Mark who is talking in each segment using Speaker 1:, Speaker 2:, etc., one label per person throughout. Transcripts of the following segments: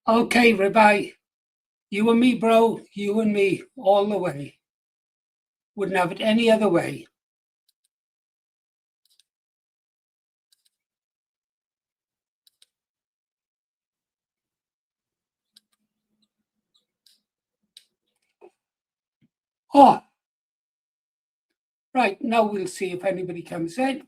Speaker 1: Okay, Rabbi, you and me, bro, you and me, all the way. Wouldn't have it any other way. Oh, right, now we'll see if anybody comes in.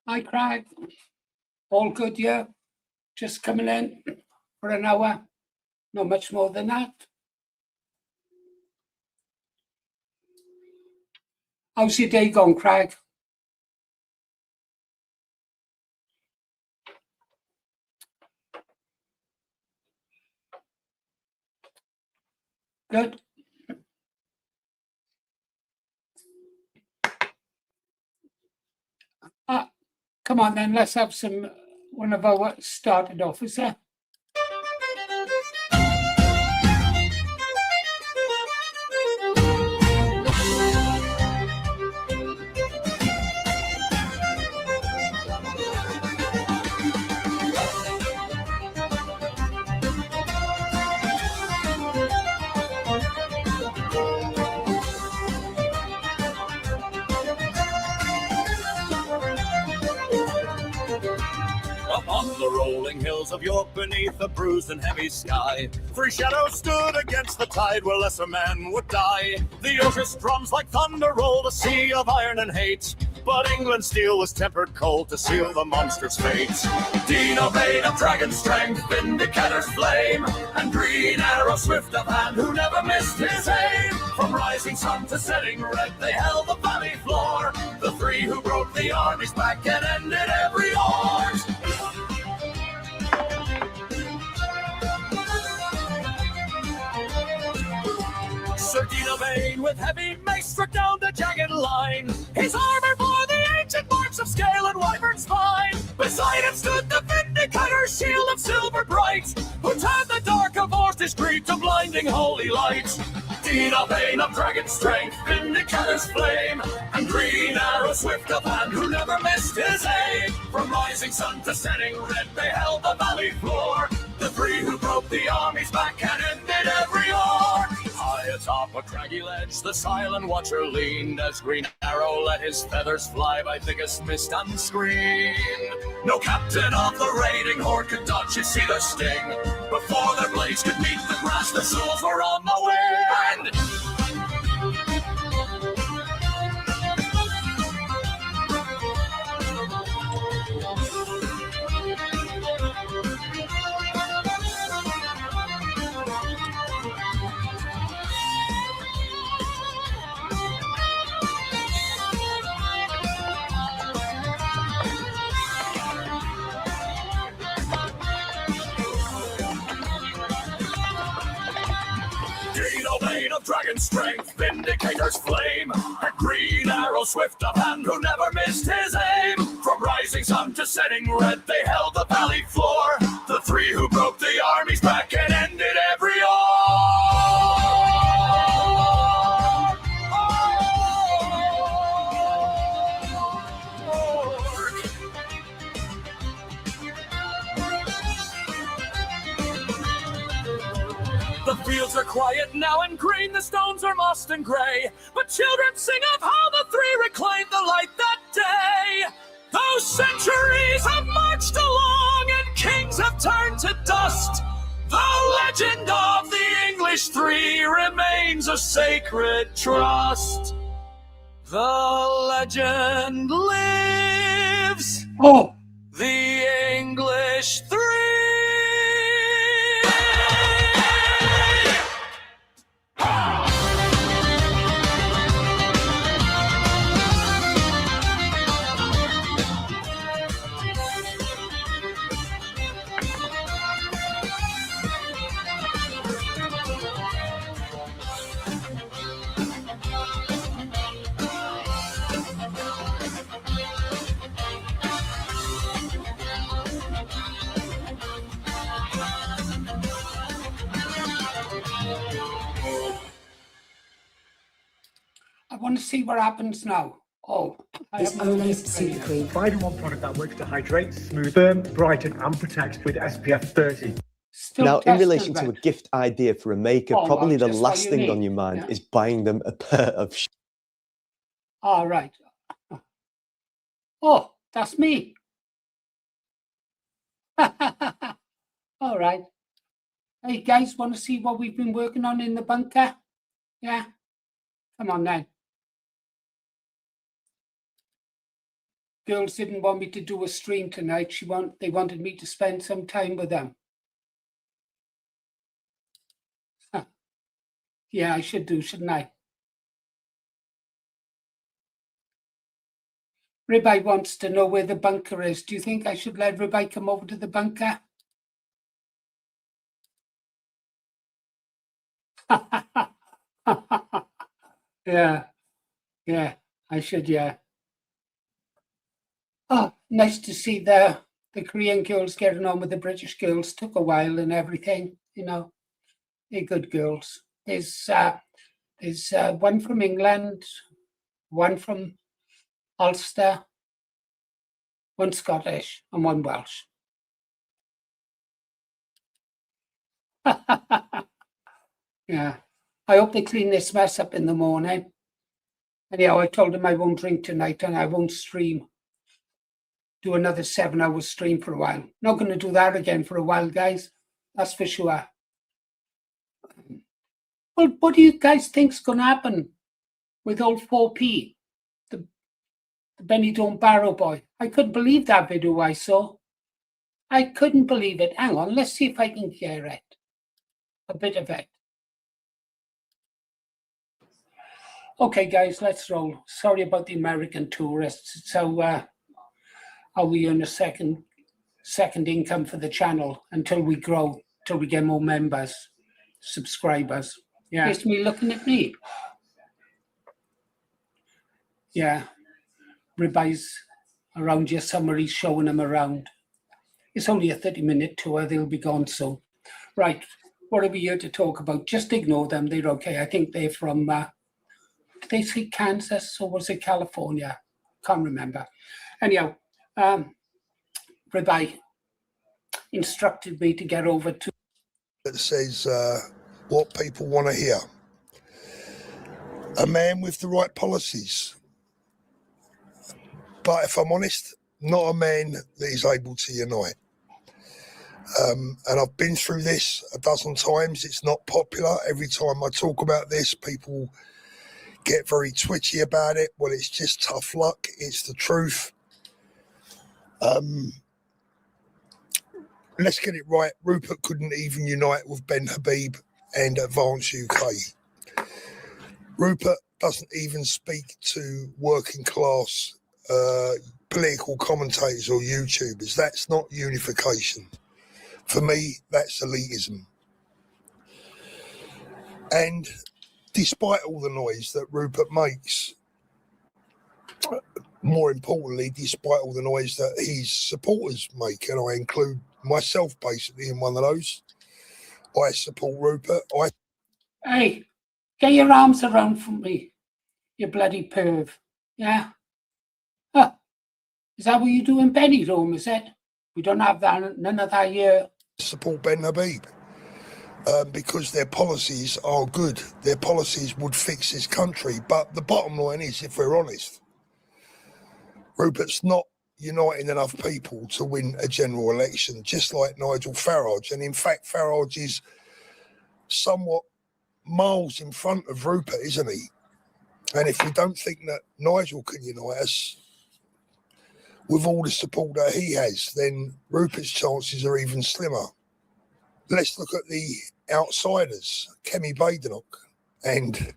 Speaker 1: Hi, Craig. All good, yeah? Just coming in for an hour. Not much more than that. How's your day gone, Craig? Good. Come on then, let's have one of our started off, is there?
Speaker 2: Upon the rolling hills of York, beneath a bruised and heavy sky, three shadows stood against the tide where lesser men would die. The ocean's drums like thunder rolled, a sea of iron and hate, but England's steel was tempered cold to seal the monster's fate. Dino Bane of dragon strength, Vindicator's flame, and Green Arrow swift of hand who never missed his aim. From rising sun to setting red, they held the valley floor, the three who broke the army's back and ended every horde. Sir Dino Bane with heavy mace struck down the jagged line. His armor bore the ancient marks of scale and wyvern spine. Beside him stood the Vindicator's shield of silver bright, who turned the dark of Orstish creed to blinding holy light. Dino Bane of dragon strength, Vindicator's flame, and Green Arrow swift of hand who never missed his aim. From rising sun to setting red, they held the valley floor, the three who broke the army's back and ended every horde. High atop a craggy ledge, the silent watcher leaned as Green Arrow let his feathers fly by thickest mist unscreened. No captain of the raiding horde could dodge his seether sting. Before their blades could meet the grass, their souls were on the wind. Of dragon strength, Vindicator's flame, a Green Arrow swift of hand who never missed his aim. From rising sun to setting red, they held the valley floor, the three who broke the army's back and ended every The fields are quiet now and green, the stones are mossed and grey, but children sing of how the three reclaimed the light that day. Those centuries have marched along and kings have turned to dust, The legend of the English three remains a sacred trust. The legend lives.
Speaker 1: Oh,
Speaker 2: The English three.
Speaker 1: I want to see what happens now. Oh, I
Speaker 3: It's
Speaker 1: haven't
Speaker 3: Olay's
Speaker 1: finished
Speaker 3: Super
Speaker 1: yet.
Speaker 3: Cream.
Speaker 4: Find one product that works to hydrate, smooth, firm, brighten and protect with SPF 30.
Speaker 1: Still
Speaker 5: Now, in
Speaker 1: testing
Speaker 5: relation to a
Speaker 1: that.
Speaker 5: gift idea for a maker,
Speaker 1: Oh,
Speaker 5: probably
Speaker 1: well,
Speaker 5: the
Speaker 1: just what
Speaker 5: last
Speaker 1: you
Speaker 5: thing
Speaker 1: need.
Speaker 5: on your mind
Speaker 1: Yeah.
Speaker 5: is buying them a pair of shoes.
Speaker 1: All right. Oh, that's me. All right. Hey, guys, want to see what we've been working on in the bunker? Yeah? Come on, then. Girls didn't want me to do a stream tonight. They wanted me to spend some time with them. Yeah, I should do, shouldn't I? Ribeye wants to know where the bunker is. Do you think I should let Ribeye come over to the bunker? Yeah, I should, yeah. Oh, nice to see the Korean girls getting on with the British girls. Took a while and everything, you know. They're good girls. There's one from England, one from Ulster, one Scottish, and one Welsh. Yeah. I hope they clean this mess up in the morning. Anyhow, I told them I won't drink tonight and I won't stream. Do another 7-hour stream for a while. Not going to do that again for a while, guys. That's for sure. Well, what do you guys think's going to happen with old 4P, the Benidorm Barrow Boy? I couldn't believe that video I saw. I couldn't believe it. Hang on, let's see if I can hear it. A bit of it. Okay, guys, let's roll. Sorry about the American tourists. So we earn a second income for the channel until we grow, till we get more members, subscribers. Yeah, it's me looking at me. Yeah, Ribeye's around here somewhere. He's showing them around. It's only a 30-minute tour. They'll be gone soon. Right, what are we here to talk about? Just ignore them. They're okay. I think they're from, did they say Kansas or was it California? Can't remember. Anyhow, Ribeye instructed me to get over to.
Speaker 6: That says what people want to hear. A man with the right policies. But if I'm honest, not a man that is able to unite. And I've been through this a dozen times. It's not popular. Every time I talk about this, people get very twitchy about it. Well, it's just tough luck. It's the truth. Let's get it right. Rupert couldn't even unite with Ben Habib and Advance UK. Rupert doesn't even speak to working class political commentators or YouTubers. That's not unification. For me, that's elitism. And despite all the noise that Rupert makes, more importantly, despite all the noise that his supporters make, and I include myself basically in one of those, I support Rupert.
Speaker 1: Hey, get your arms around from me, you bloody perv. Yeah? Huh. Is that what you do in Benidorm, is it? We don't have that, none of that here.
Speaker 6: Support Ben Habib because their policies are good. Their policies would fix this country. But the bottom line is, if we're honest, Rupert's not uniting enough people to win a general election, just like Nigel Farage. And in fact, Farage is somewhat miles in front of Rupert, isn't he? And if we don't think that Nigel can unite us with all the support that he has, then Rupert's chances are even slimmer. Let's look at the outsiders, Kemi Badenoch and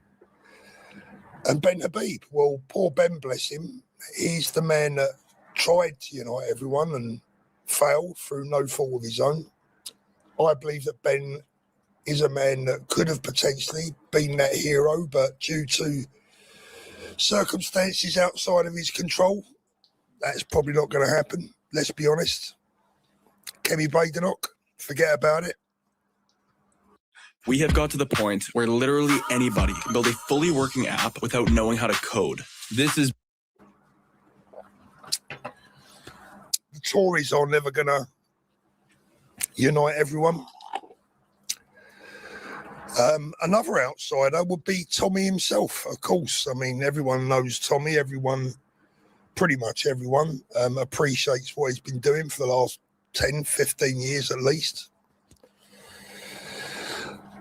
Speaker 6: Ben Habib. Well, poor Ben, bless him. He's the man that tried to unite everyone and failed through no fault of his own. I believe that Ben is a man that could have potentially been that hero, but due to circumstances outside of his control, that's probably not going to happen. Let's be honest. Kemi Badenoch, forget about it.
Speaker 2: We have got to the point where literally anybody can build a fully working app without knowing how to code. This is...
Speaker 6: The Tories are never going to unite everyone. Another outsider would be Tommy himself, of course. I mean, everyone knows Tommy. Pretty much everyone, appreciates what he's been doing for the last 10, 15 years at least.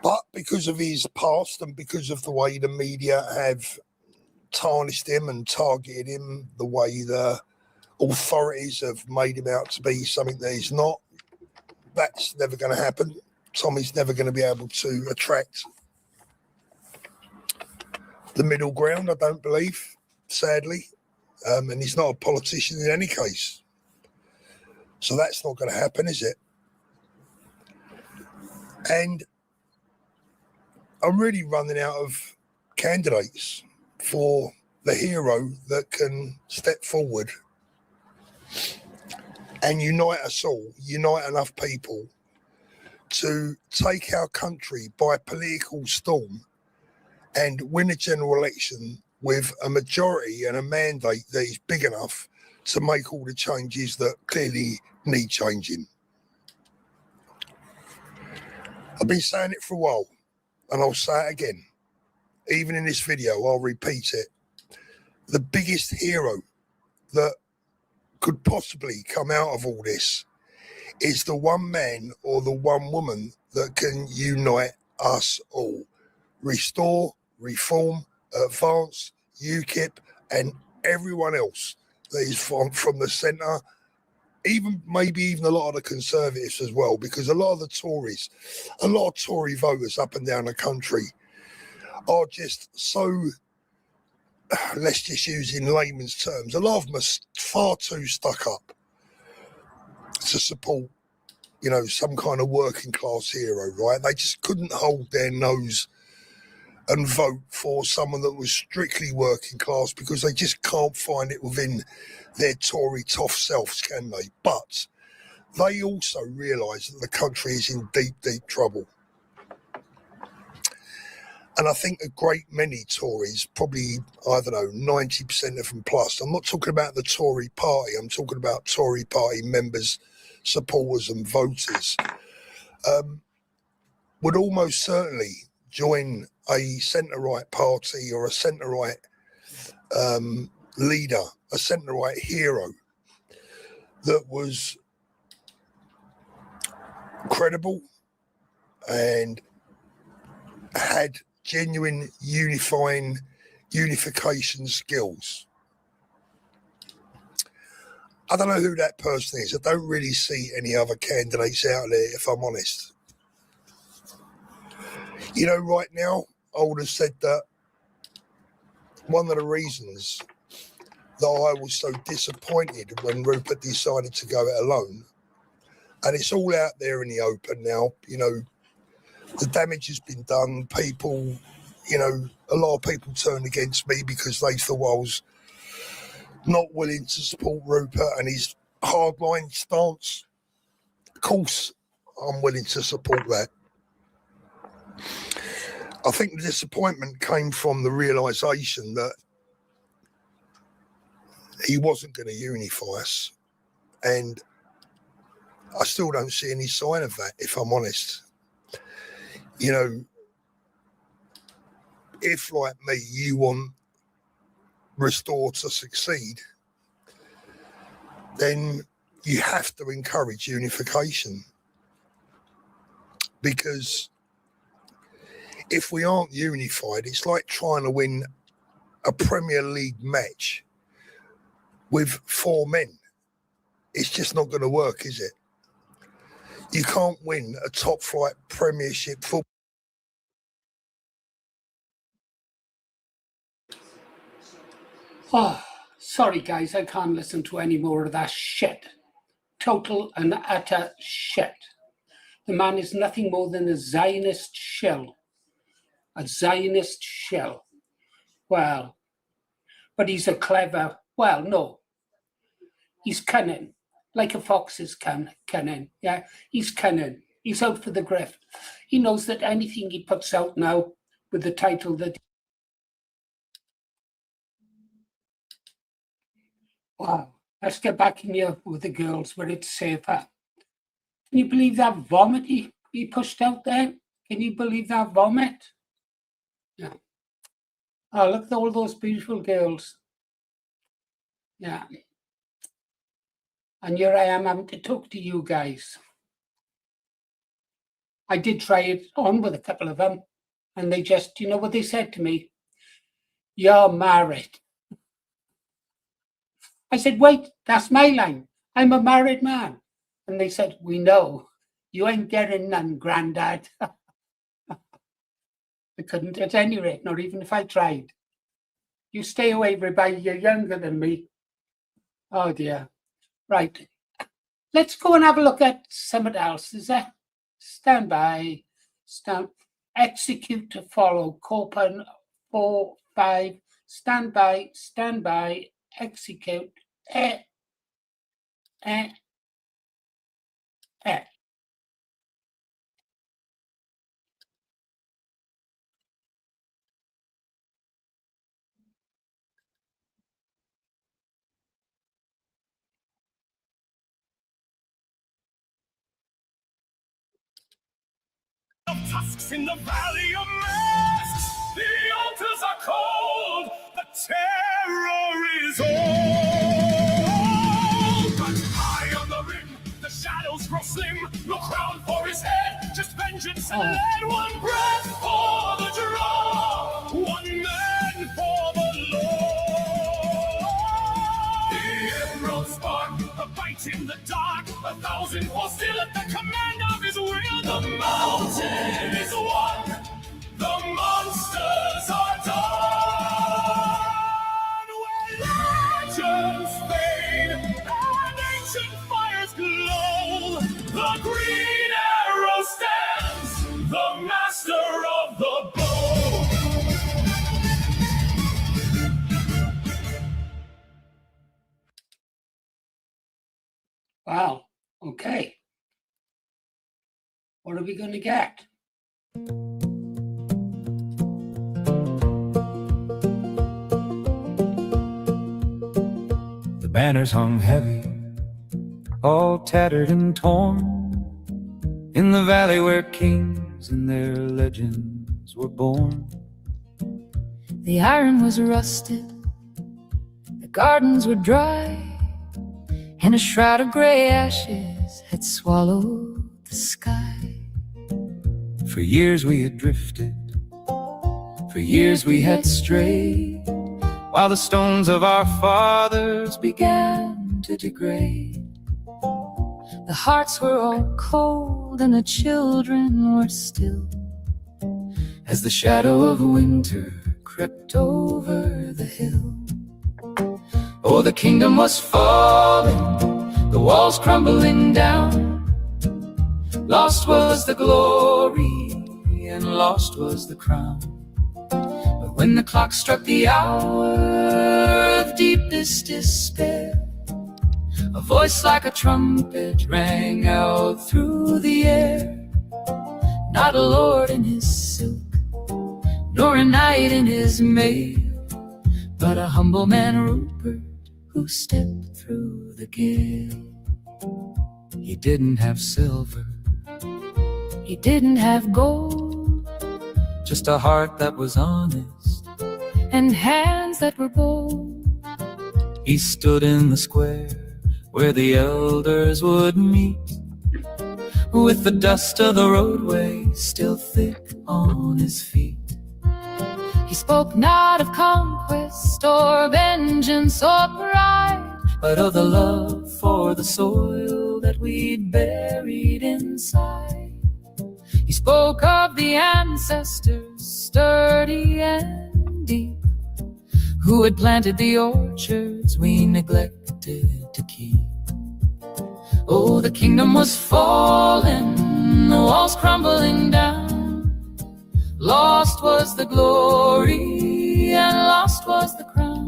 Speaker 6: But because of his past and because of the way the media have tarnished him and targeted him, the way the authorities have made him out to be something that he's not, that's never going to happen. Tommy's never going to be able to attract the middle ground, I don't believe, sadly. And he's not a politician in any case. So that's not going to happen, is it? And I'm really running out of candidates for the hero that can step forward and unite us all, unite enough people to take our country by political storm and win a general election with a majority and a mandate that is big enough to make all the changes that clearly need changing. I've been saying it for a while, and I'll say it again. Even in this video, I'll repeat it. The biggest hero that could possibly come out of all this is the one man or the one woman that can unite us all. Restore, reform, advance, UKIP and everyone else that is from the centre, maybe even a lot of the Conservatives as well, because a lot of Tory voters up and down the country are just so, let's just use in layman's terms, a lot of them are far too stuck up to support, some kind of working class hero, right? They just couldn't hold their nose and vote for someone that was strictly working class because they just can't find it within their Tory tough selves, can they? But they also realise that the country is in deep, deep trouble. And I think a great many Tories, probably, 90% of them plus, I'm not talking about the Tory party, I'm talking about Tory party members, supporters and voters, would almost certainly join a centre-right party or a centre-right leader, a centre-right hero that was credible and had genuine unification skills. I don't know who that person is. I don't really see any other candidates out there, if I'm honest. Right now, I would have said that one of the reasons that I was so disappointed when Rupert decided to go it alone, and it's all out there in the open now, the damage has been done. People, a lot of people turned against me because they thought I was not willing to support Rupert and his hardline stance. Of course, I'm willing to support that. I think the disappointment came from the realisation that he wasn't going to unify us. And I still don't see any sign of that, if I'm honest. If, like me, you want Restore to succeed, then you have to encourage unification. Because if we aren't unified, it's like trying to win a Premier League match with 4 men. It's just not going to work, is it? You can't win a top flight Premiership football.
Speaker 1: Oh, sorry guys, I can't listen to any more of that shit. Total and utter shit. The man is nothing more than a Zionist shell. A Zionist shell. Well, but he's a clever, well, no. He's cunning, like a fox is cunning, yeah? He's cunning. He's out for the grift. He knows that anything he puts out now with the title that... Wow, let's get back in here with the girls where it's safer. Can you believe that vomit he pushed out there? Can you believe that vomit? Yeah. Oh, look at all those beautiful girls. Yeah. And here I am having to talk to you guys. I did try it on with a couple of them, and they just, you know what they said to me? You're married. I said, wait, that's my line. I'm a married man. And they said, we know. You ain't getting none, Grandad. I couldn't at any rate, not even if I tried. You stay away, everybody. You're younger than me. Oh, dear. Right. Let's go and have a look at something else. Is that? Stand by. Execute to follow. Copen 4, 5. Stand by. Execute.
Speaker 2: Of tusks in the valley of masks, the altars are cold, the terror is old. But high on the rim, the shadows grow slim, no crown for his head, just vengeance and lead. One breath for the draw, one man for the law. The emerald spark, a bite in the dark, 1,000 fall still at the command of his will. The mountain is one, the monsters are done. Where legends fade and ancient fires glow, the green arrow stands, the master of the bow.
Speaker 1: Wow. Okay. What are we going to get?
Speaker 3: The banners hung heavy, all tattered and torn, in the valley where kings and their legends were born.
Speaker 7: The iron was rusted, the gardens were dry, and a shroud of gray ashes had swallowed the sky.
Speaker 3: For years we had drifted, for years we had strayed, while the stones of our fathers began to degrade.
Speaker 7: The hearts were all cold and the children were still,
Speaker 3: as the shadow of winter crept over the hill. Oh, the kingdom was falling, the walls crumbling down. Lost was the glory and lost was the crown. But when the clock struck the hour of deepest despair, a voice like a trumpet rang out through the air. Not a lord in his silk, nor a knight in his mail, but a humble man, Rupert, who stepped through the gale. He didn't have silver,
Speaker 7: he didn't have gold,
Speaker 3: just a heart that was honest
Speaker 7: and hands that were bold.
Speaker 3: He stood in the square where the elders would meet, with the dust of the roadway still thick on his feet.
Speaker 7: He spoke not of conquest or vengeance or pride,
Speaker 3: but of the love for the soil that we'd buried inside.
Speaker 7: he spoke of the ancestors, sturdy and deep,
Speaker 3: who had planted the orchards we neglected to keep. Oh, the kingdom was falling, the walls crumbling down. Lost was the glory and lost was the crown.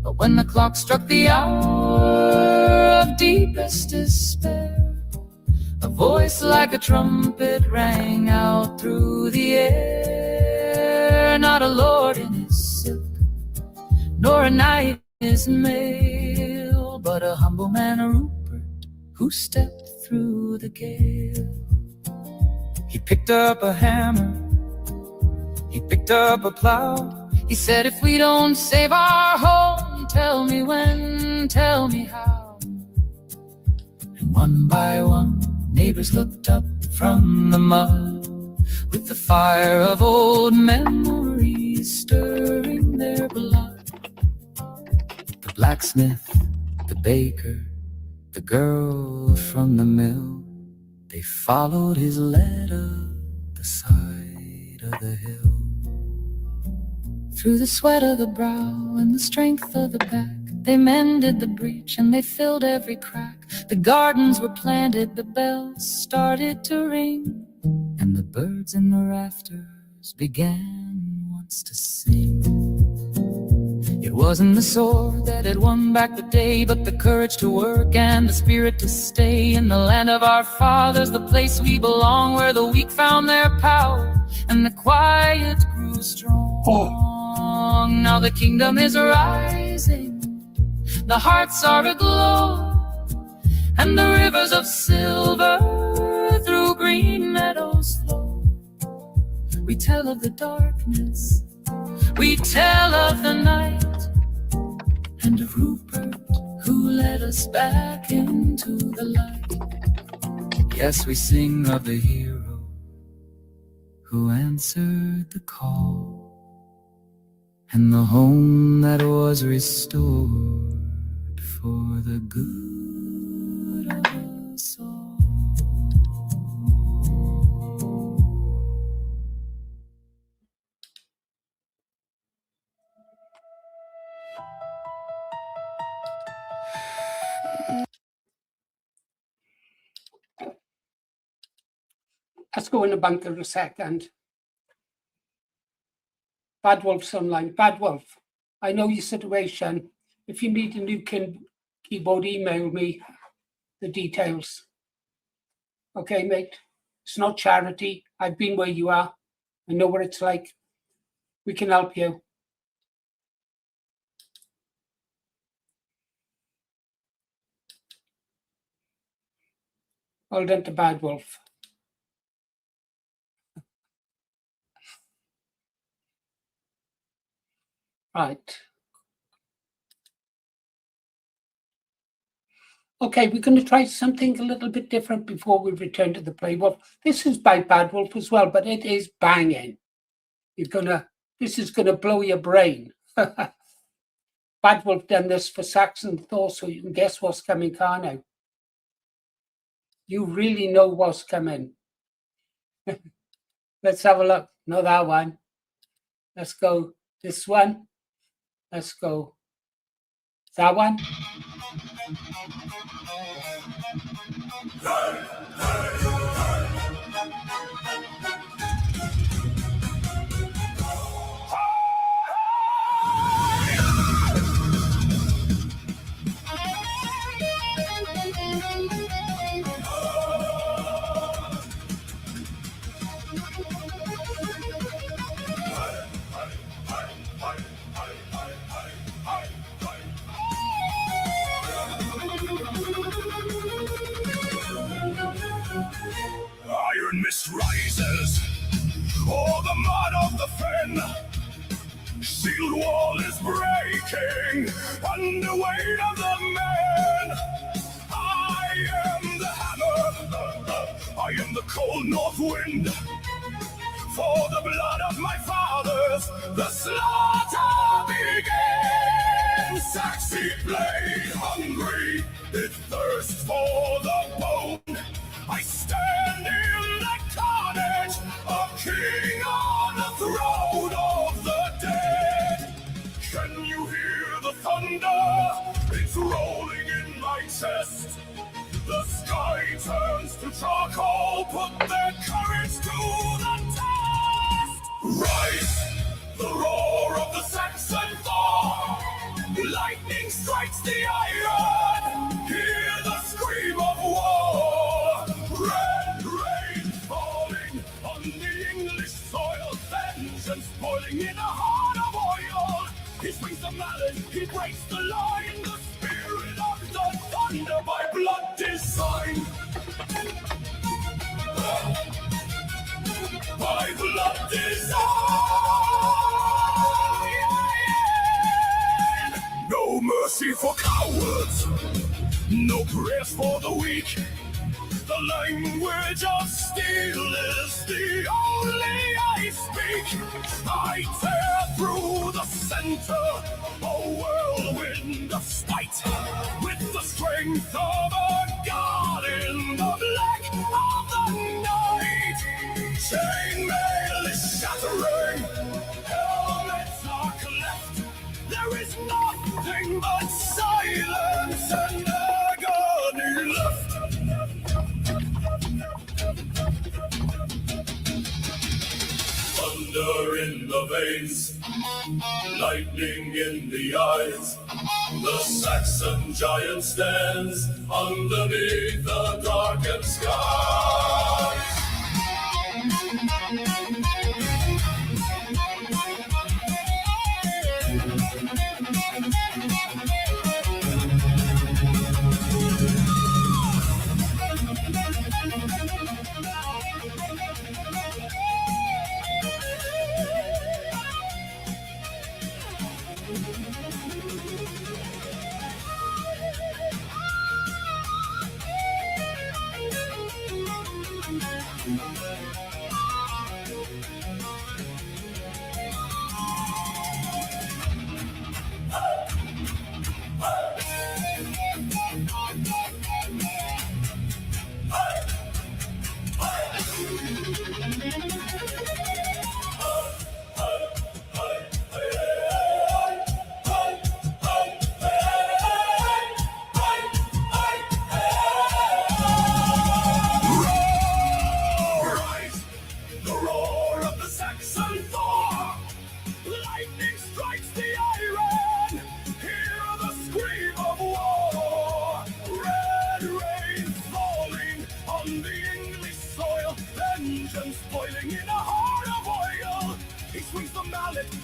Speaker 3: But when the clock struck the hour of deepest despair, a voice like a trumpet rang out through the air. Not a lord in his silk, nor a knight in his mail, but a humble man, a Rupert, who stepped through the gale. He picked up a hammer, he picked up a plow.
Speaker 7: he said, if we don't save our home, tell me when, tell me how.
Speaker 3: And one by one, neighbors looked up from the mud, with the fire of old memories stirring their blood. The blacksmith, the baker, the girl from the mill, they followed his lead up the side of the hill.
Speaker 7: Through the sweat of the brow and the strength of the back, they mended the breach and they filled every crack. The gardens were planted, the bells started to ring,
Speaker 3: and the birds in the rafters began once to sing. It wasn't the sword that had won back the day, but the courage to work and the spirit to stay in the land of our fathers, the place we belong, where the weak found their power and the quiet grew strong. Now the kingdom is rising, the hearts are aglow, and the rivers of silver through green meadows flow. We tell of the darkness, we tell of the night, and of Rupert who led us back into the light. Yes, we sing of the hero who answered the call, and the home that was restored for the good of us all.
Speaker 1: Let's go in the bunker a second. Bad Wolf's online. Bad Wolf, I know your situation. If you need a new keyboard, email me the details. Okay, mate? It's not charity. I've been where you are. I know what it's like. We can help you. Well done to Bad Wolf. Right. Okay, we're going to try something a little bit different before we return to the play. Well, this is by Bad Wolf as well, but it is banging. This is gonna blow your brain. Bad Wolf done this for Saxon Thor, so you can guess what's coming, can't you? You really know what's coming. Let's have a look. Not that one. Let's go this one. Let's go that one.
Speaker 2: Iron mist rises o'er the mud of the fen. Sealed wall is breaking under weight of the men. north wind. For the blood of my fathers, the slaughter begins. Saxy blade hungry, it thirsts for the bone. I stand in the carnage, a king on the throne of the dead. Can you hear the thunder? It's rolling in my chest. The sky turns to charcoal, put their courage to the test. Rise, the roar of the Saxon thaw. Lightning strikes the iron. Hear the scream of war. Red rain falling on the English soil. Vengeance boiling in a heart of oil. He swings the mallet, he breaks the line. The spirit of the thunder by blood design. By blood design. No mercy for cowards, no prayers for the weak. The language of steel is the only I speak. I tear through the center, a whirlwind of spite, with the strength of a god in the black of the night. Chainmail is shattering, helmets are cleft. There is nothing but silence and agony left. Thunder in the veins, lightning in the eyes. The Saxon giant stands underneath the darkened skies.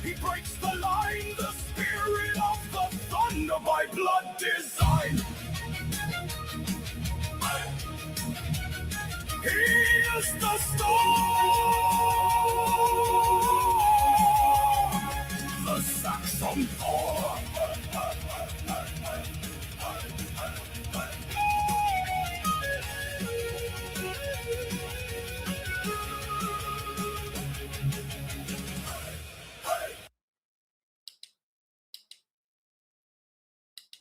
Speaker 2: He breaks the line, the spirit of the thunder by blood design. He is the storm, the Saxon Thor.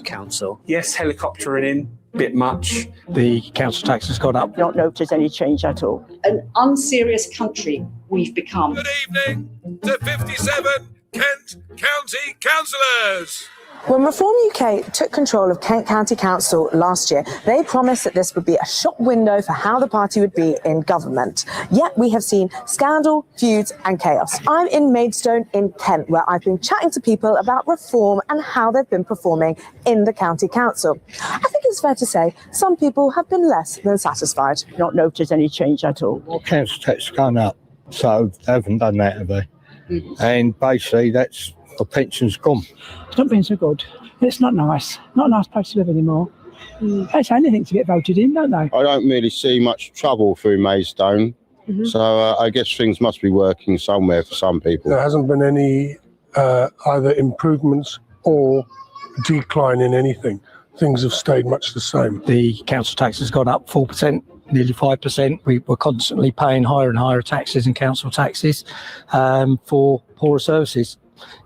Speaker 8: Council. Yes, helicoptering in, bit much.
Speaker 4: The council tax has gone up.
Speaker 9: Not noticed any change at all.
Speaker 10: An unserious country we've become.
Speaker 2: Good evening to 57 Kent County councillors.
Speaker 11: When Reform UK took control of Kent County Council last year, they promised that this would be a shop window for how the party would be in government. Yet we have seen scandal, feuds and chaos. I'm in Maidstone in Kent, where I've been chatting to people about reform and how they've been performing in the County Council. I think it's fair to say some people have been less than satisfied.
Speaker 9: Not noticed any change at all.
Speaker 12: Well, council tax has gone up, so they haven't done that, have they? And basically that's the pension's gone.
Speaker 13: It's not been so good. It's not nice. Not a nice place to live anymore. They say anything to get voted in, don't they?
Speaker 14: I don't really see much trouble through Maidstone. So I guess things must be working somewhere for some people.
Speaker 6: There hasn't been any either improvements or decline in anything. Things have stayed much the same.
Speaker 4: The council tax has gone up 4%
Speaker 12: nearly 5%. We were constantly paying higher and higher taxes and council taxes for poorer services.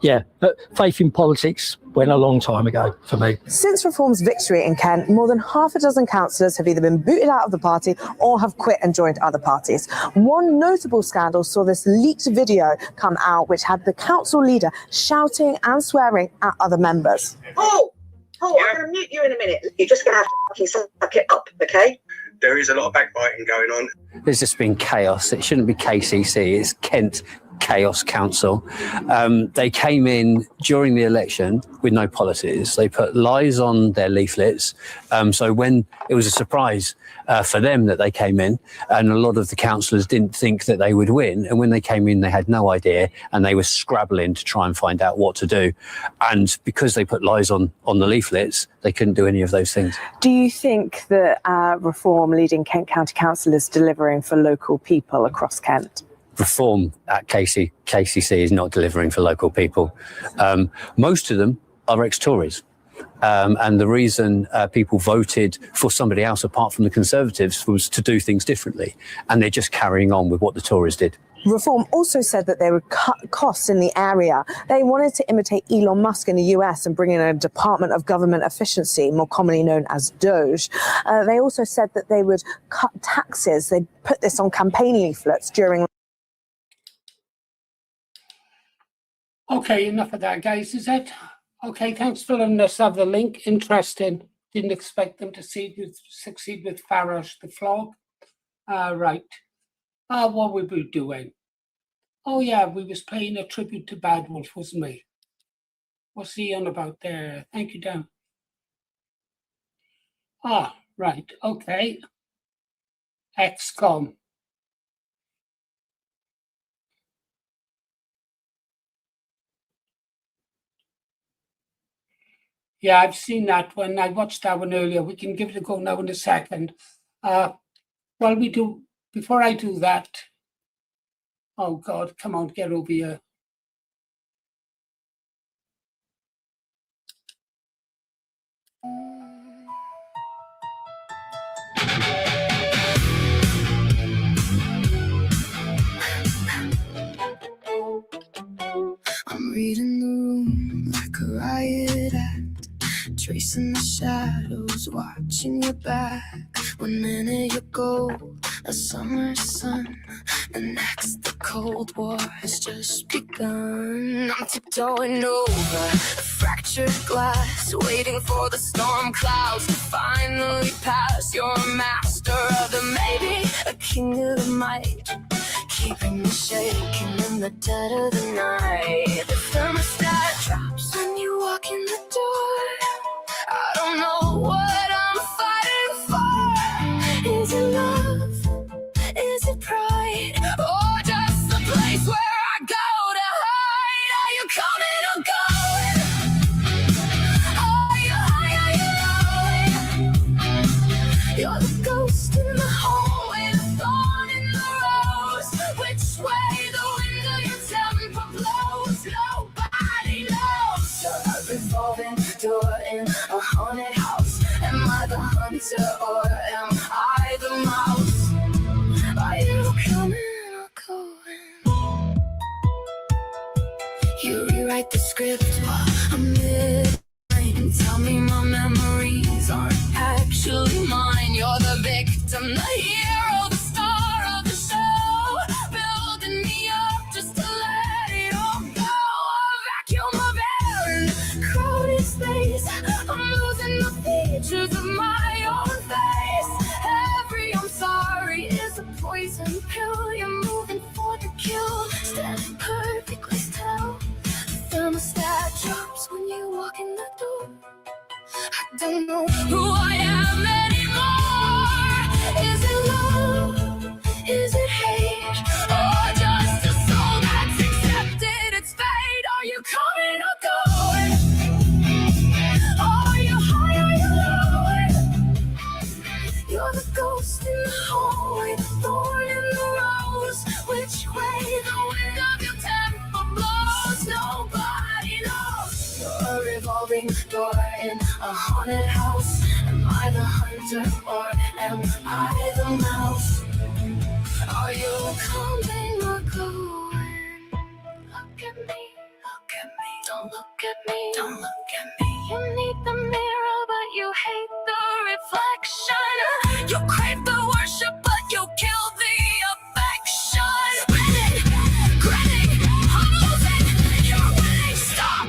Speaker 12: Yeah, but faith in politics went a long time ago for me.
Speaker 11: Since Reform's victory in Kent, more than half a dozen councillors have either been booted out of the party or have quit and joined other parties. One notable scandal saw this leaked video come out, which had the council leader shouting and swearing at other members.
Speaker 15: Paul, I'm going to mute you in a minute. You're just going to have to fucking suck it up, okay?
Speaker 16: There is a lot of backbiting going on.
Speaker 17: There's just been chaos. It shouldn't be KCC, it's Kent Chaos Council. They came in during the election with no policies. They put lies on their leaflets. So when it was a surprise for them that they came in, and a lot of the councillors didn't think that they would win. And when they came in, they had no idea, and they were scrabbling to try and find out what to do. And because they put lies on the leaflets, they couldn't do any of those things.
Speaker 11: Do you think that Reform leading Kent County Council is delivering for local people across Kent?
Speaker 17: Reform at KCC is not delivering for local people. Most of them are ex-Tories. And the reason people voted for somebody else apart from the Conservatives was to do things differently. And they're just carrying on with what the Tories did.
Speaker 11: Reform also said that they would cut costs in the area. They wanted to imitate Elon Musk in the US and bring in a Department of Government Efficiency, more commonly known as DOGE. They also said that they would cut taxes. They put this on campaign leaflets during...
Speaker 1: Okay, enough of that, guys, is it? Okay, thanks for letting us have the link. Interesting. Didn't expect them to succeed with Farage the flog. Right. What were we doing? Oh, yeah, we was playing a tribute to Bad Wolf, wasn't we? What's he on about there? Thank you, Dan. Right, okay. XCOM. Yeah, I've seen that one. I watched that one earlier. We can give it a go now in a second. Before I do that, oh God, come on, get over here.
Speaker 3: I'm reading the room like a riot act, tracing the shadows, watching your back. 1 minute you go, a summer sun, the next the Cold War has just begun. I'm tiptoeing over fractured glass, waiting for the storm clouds to finally pass. You're a master of the maybe, a king of the might, keeping me shaking in the dead of the night. The thermostat drops when you walk in the door. I don't know what I'm fighting for. Is it love? Is it pride? Or just the place where I go to hide? Are you coming or going? Are you high? Are you low? You're the ghost in the hallway, the thorn in the rose. Which way the wind of your temper blows, nobody knows. You're a revolving door in a haunted house. Am I the hunter or am I the mouse? Are you coming or going? You rewrite the script while I'm mid-line. Tell me my memories aren't actually mine. You're the victim, the hero, the star of the show, building me up just to let it all go. A vacuum of air in crowded space. I'm losing the features of my own face. Every I'm sorry is a poison pill. You're moving for the kill, standing perfectly still. The thermostat drops when you walk in the door. I don't know who I am anymore. Is it love? Is it hate? Or just a soul that's accepted its fate? Are you coming or going? Are you high? Are you low? You're the ghost in the hallway, the thorn in the rose. Which way the wind of your temper blows, nobody knows. You're a revolving door in a haunted house. Am
Speaker 7: I the hunter or am I the mouse? Are you coming or going? Look at me, look at me, don't look at me, don't look at me. You need the mirror, but you hate the reflection. You crave the worship, but you kill the affection. Spinning, grinning, I'm losing, you're winning, stop.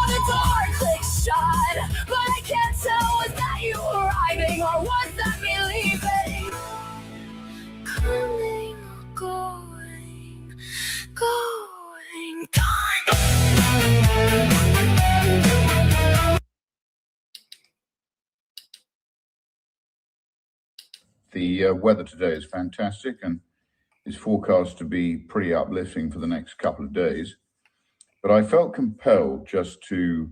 Speaker 7: The door clicks shut, but I can't tell, was that you arriving or was that me leaving? Coming or going, going, gone.
Speaker 18: The weather today is fantastic and is forecast to be pretty uplifting for the next couple of days. But I felt compelled just to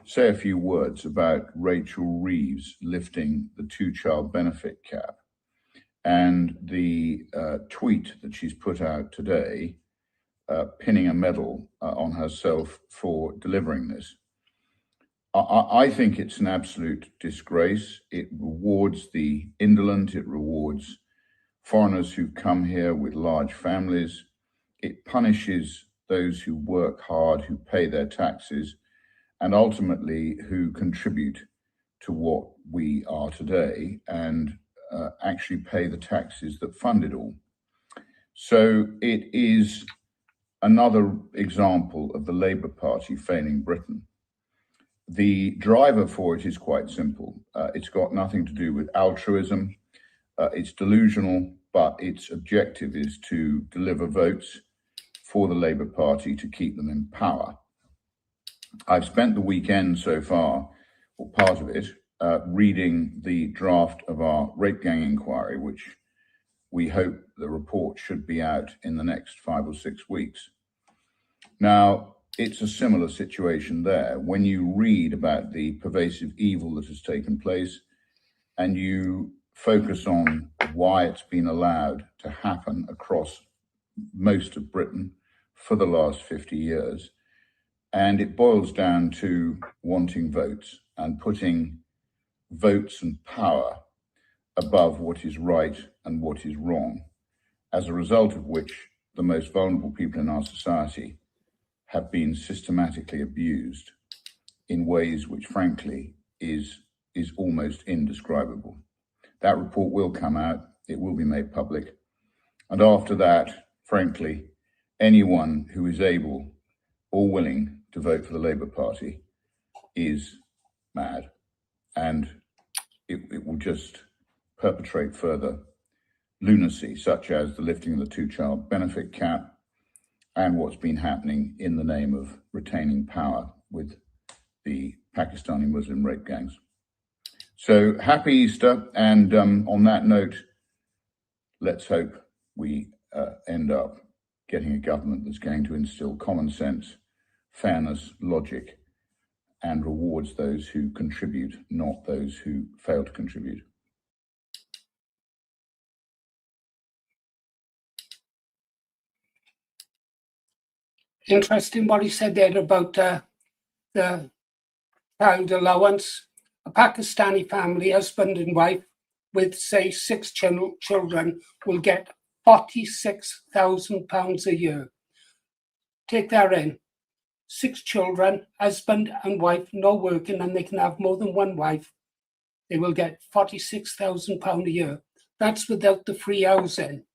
Speaker 18: say a few words about Rachel Reeves lifting the two-child benefit cap and the tweet that she's put out today, pinning a medal on herself for delivering this. I think it's an absolute disgrace. It rewards the indolent, it rewards foreigners who come here with large families. It punishes those who work hard, who pay their taxes, and ultimately who contribute to what we are today and actually pay the taxes that fund it all. So it is another example of the Labour Party failing Britain. The driver for it is quite simple. It's got nothing to do with altruism. It's delusional, but its objective is to deliver votes for the Labour Party to keep them in power. I've spent the weekend so far, or part of it, reading the draft of our rape gang inquiry, which we hope the report should be out in the next 5 or 6 weeks. Now, it's a similar situation there. When you read about the pervasive evil that has taken place and you focus on why it's been allowed to happen across most of Britain for the last 50 years, and it boils down to wanting votes and putting votes and power above what is right and what is wrong, as a result of which the most vulnerable people in our society have been systematically abused in ways which, frankly, is almost indescribable. That report will come out, it will be made public. And after that, frankly, anyone who is able or willing to vote for the Labour Party is mad. And it will just perpetrate further lunacy, such as the lifting of the two-child benefit cap and what's been happening in the name of retaining power with the Pakistani Muslim rape gangs. So happy Easter, and on that note, let's hope we end up getting a government that's going to instill common sense, fairness, logic, and rewards those who contribute, not those who fail to contribute.
Speaker 1: Interesting what he said there about the child allowance. A Pakistani family, husband and wife, with say 6 children, will get £46,000 a year. Take that in. 6 children, husband and wife, no working, and they can have more than one wife. They will get £46,000 a year. That's without the free housing.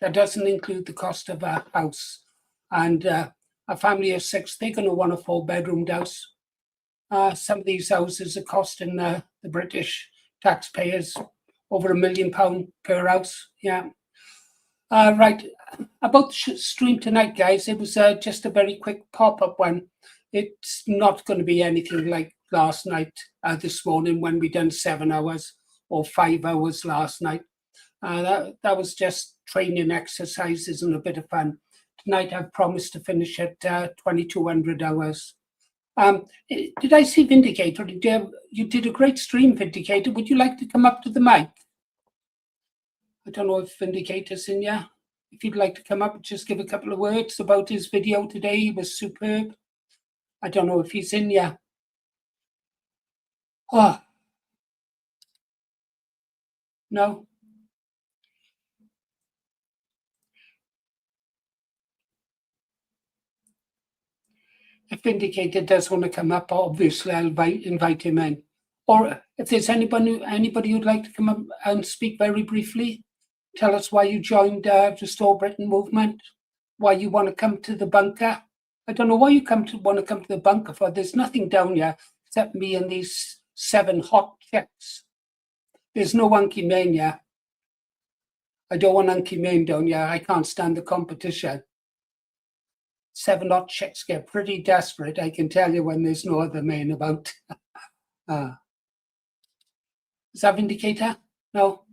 Speaker 1: That doesn't include the cost of a house. And a family of 6, they're going to want a 4-bedroomed house. Some of these houses are costing the British taxpayers over £1 million per house. Yeah. Right. About the stream tonight, guys, it was just a very quick pop-up one. It's not going to be anything like last night, this morning when we done 7 hours or 5 hours last night. That was just training exercises and a bit of fun. Tonight I've promised to finish at 2200 hours. Did I see Vindicator? You did a great stream, Vindicator. Would you like to come up to the mic? I don't know if Vindicator's in here. If you'd like to come up, just give a couple of words about his video today. He was superb. I don't know if he's in here. Oh. No. If Vindicator does want to come up, obviously I'll invite him in. Or if there's anybody who'd like to come up and speak very briefly, tell us why you joined the Restore Britain movement, why you want to come to the bunker. I don't know why you want to come to the bunker for. There's nothing down here except me and these 7 hot chicks. There's no Unky Mania. I don't want Unky Mane down here. I can't stand the competition. 7 hot chicks get pretty desperate, I can tell you, when there's no other man about. Is that Vindicator? No?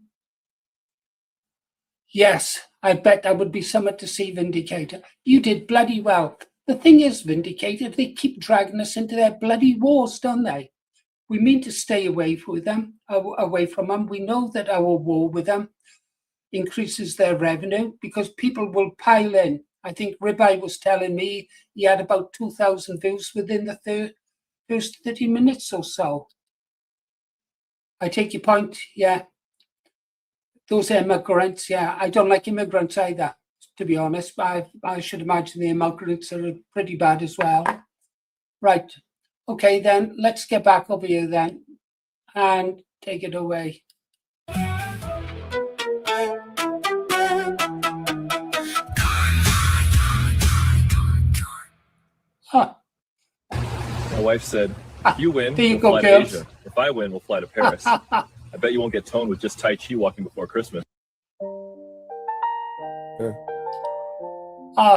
Speaker 1: Yes, I bet that would be something to see, Vindicator. You did bloody well. The thing is, Vindicator, they keep dragging us into their bloody wars, don't they? We mean to stay away from them. We know that our war with them increases their revenue because people will pile in. I think Ribeye was telling me he had about 2,000 views within the first 30 minutes or so. I take your point, yeah. Those immigrants, yeah. I don't like immigrants either, to be honest. But I should imagine the immigrants are pretty bad as well. Right. Okay, then let's get back over here then and take it away. Huh.
Speaker 19: My wife said, if you win,
Speaker 1: There you
Speaker 19: we'll
Speaker 1: go,
Speaker 19: fly to
Speaker 1: girls.
Speaker 19: Asia. If I win, we'll fly to Paris. I bet you won't get toned with just Tai Chi walking before Christmas.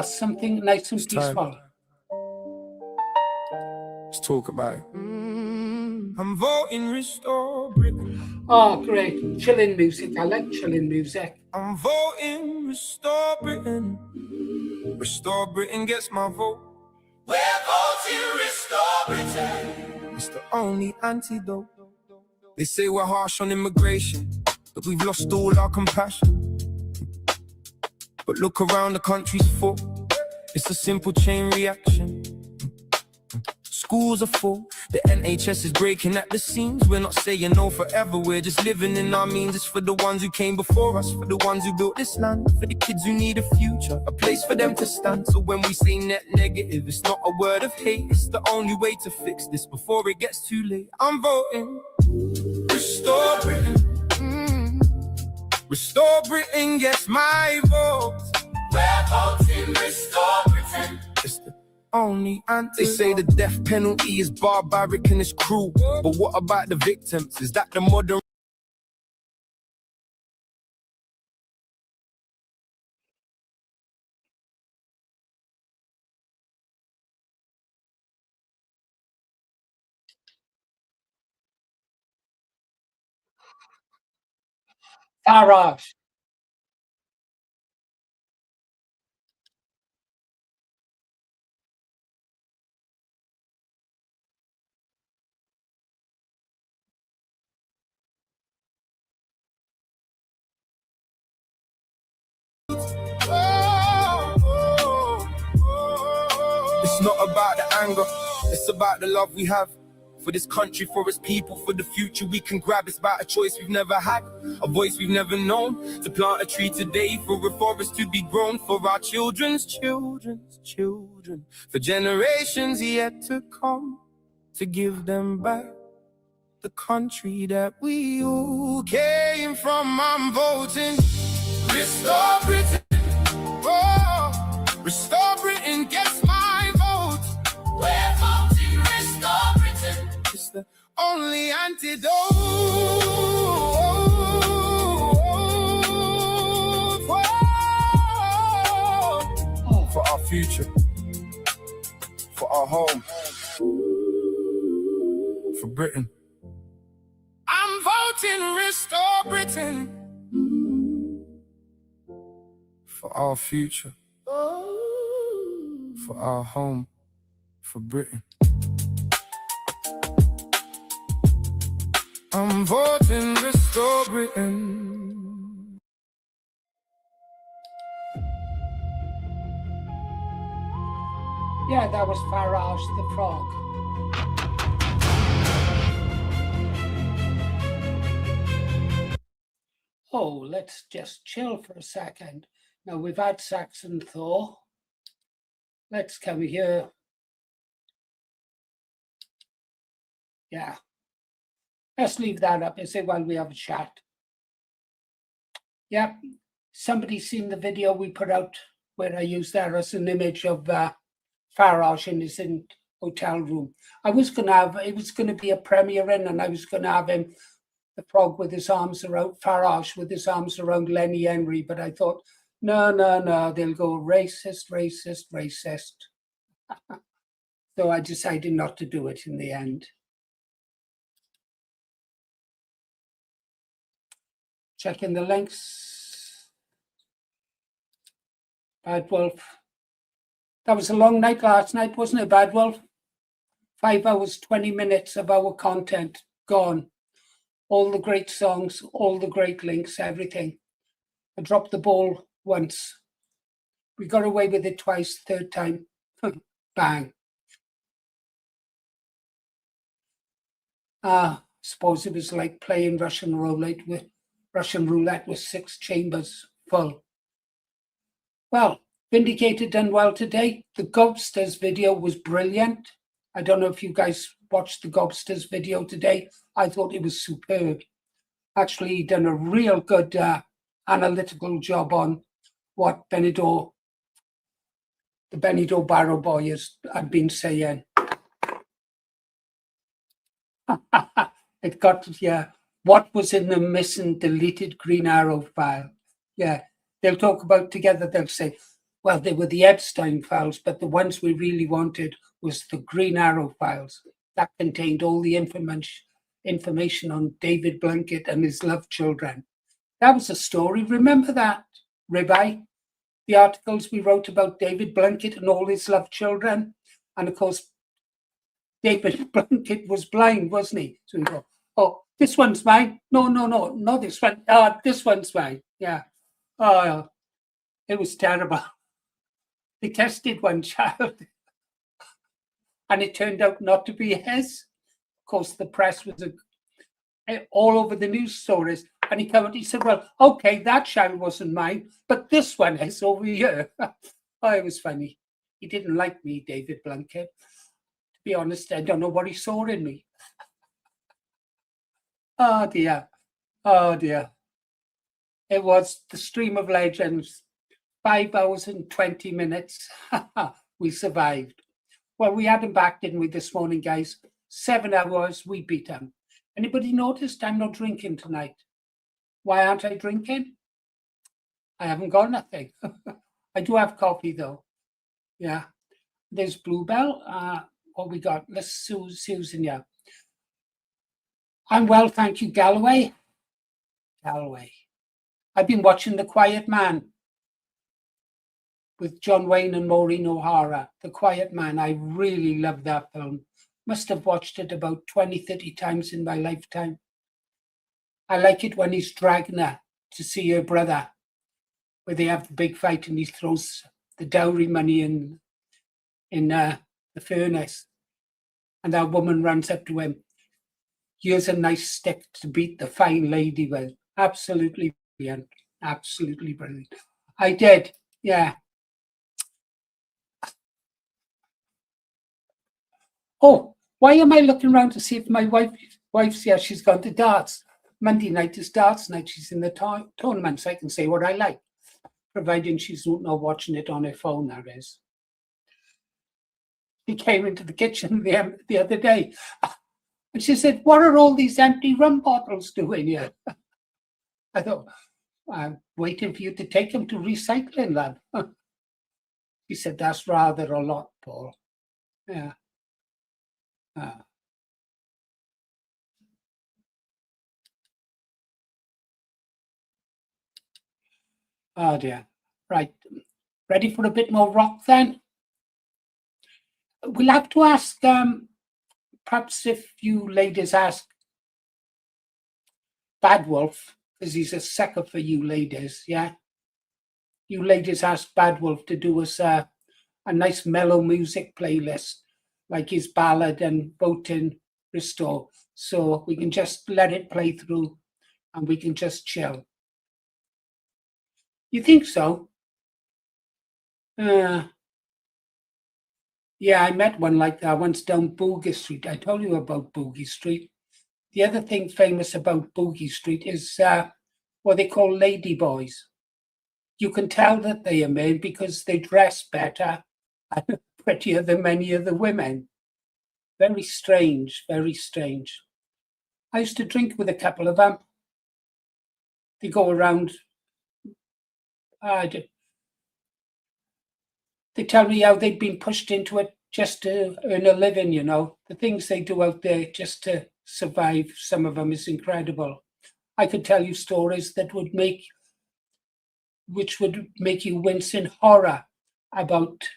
Speaker 1: Something nice and peaceful.
Speaker 3: Let's talk about it. I'm voting Restore Britain.
Speaker 1: Oh, great. Chilling music. I like chilling music.
Speaker 3: I'm voting Restore Britain. Restore Britain gets my vote. We're voting Restore Britain. It's the only antidote. They say we're harsh on immigration, but we've lost all our compassion. But look around, the country's full. It's a simple chain reaction. Schools are full, the NHS is breaking at the seams. We're not saying no forever, we're just living in our means. It's for the ones who came before us, for the ones who built this land, for the kids who need a future, a place for them to stand. So when we say net negative, it's not a word of hate. It's the only way to fix this before it gets too late. I'm voting Restore Britain. Restore Britain gets my vote. We're voting Restore Britain. It's the only antidote. They say the death penalty is barbaric and it's cruel, but what about the victims? Is that the modern?
Speaker 1: Farage.
Speaker 3: It's not about the anger, it's about the love we have for this country, for its people, for the future we can grab. It's about a choice we've never had, a voice we've never known, to plant a tree today for a forest to be grown for our children's children's children, for generations yet to come, to give them back the country that we all came from. I'm voting Restore Britain. Oh, Restore Britain gets my vote. We're voting Restore Britain. It's the only antidote for our future, for our home. for Britain. I'm voting restore Britain for our future, for our home, for Britain. I'm voting restore Britain.
Speaker 1: Yeah, that was Farage the Frog. Oh, let's just chill for a second. Now we've had Saxon Thor. Let's come here. Yeah. Let's leave that up and say while we have a chat. Yep. Somebody's seen the video we put out where I used that as an image of Farage in his hotel room. It was going to be a premiere in, and I was going to have him, the frog with his arms around, Farage with his arms around Lenny Henry, but I thought, no, they'll go racist. So I decided not to do it in the end. Checking the links. Bad Wolf. That was a long night last night, wasn't it, Bad Wolf? 5 hours, 20 minutes of our content gone. All the great songs, all the great links, everything. I dropped the ball once. We got away with it twice, third time. Bang. Suppose it was like playing Russian roulette with 6 chambers full. Well, Vindicated done well today. The Gobsters video was brilliant. I don't know if you guys watched the Gobsters video today. I thought it was superb. Actually, he done a real good analytical job on what the Benidorm Barrow Boy had been saying. It got, what was in the missing deleted Green Arrow file? Yeah, they'll talk about together, they'll say, well, they were the Epstein files, but the ones we really wanted was the Green Arrow files. That contained all the information on David Blunkett and his love children. That was a story. Remember that, Ribeye? The articles we wrote about David Blunkett and all his love children. And of course, David Blunkett was blind, wasn't he? So we go, oh, this one's mine. No, not this one. This one's mine. Yeah. Oh, it was terrible. They tested one child and it turned out not to be his. Of course, the press was all over the news stories. And he came out, he said, well, okay, that child wasn't mine, but this one is over here. Oh, it was funny. He didn't like me, David Blunkett. To be honest, I don't know what he saw in me. Oh, dear. It was the Stream of Legends. 5 hours and 20 minutes. We survived. Well, we had him back, didn't we, this morning, guys? 7 hours, we beat him. Anybody noticed I'm not drinking tonight? Why aren't I drinking? I haven't got nothing. I do have coffee, though. Yeah. There's Bluebell. What we got? Let's Susan, yeah. I'm well, thank you, Galloway. I've been watching The Quiet Man with John Wayne and Maureen O'Hara. The Quiet Man. I really love that film. Must have watched it about 20, 30 times in my lifetime. I like it when he's dragging her to see her brother, where they have the big fight and he throws the dowry money in the furnace. And that woman runs up to him. Here's a nice stick to beat the fine lady with. Absolutely brilliant. Absolutely brilliant. I did, yeah. Oh, why am I looking around to see if my wife's here? She's gone to darts. Monday night is darts night. She's in the tournament, so I can say what I like, providing she's not watching it on her phone, that is. She came into the kitchen the other day, and she said, what are all these empty rum bottles doing here? I thought, I'm waiting for you to take them to recycling, lad. She said, that's rather a lot, Paul. Yeah. Oh dear. Right. Ready for a bit more rock then? We'll have to ask, perhaps if you ladies ask Bad Wolf, because he's a sucker for you ladies, yeah? You ladies ask Bad Wolf to do us a nice mellow music playlist, like his ballad and Voting Restore. So we can just let it play through and we can just chill. You think so? Yeah, I met one like that once down Boogie Street. I told you about Boogie Street. The other thing famous about Boogie Street is what they call lady boys. You can tell that they are men because they dress better and prettier than many of the women. Very strange, very strange. I used to drink with a couple of them. They go around. They tell me how they've been pushed into it just to earn a living, you know. The things they do out there just to survive, some of them is incredible. I could tell you stories which would make you wince in horror about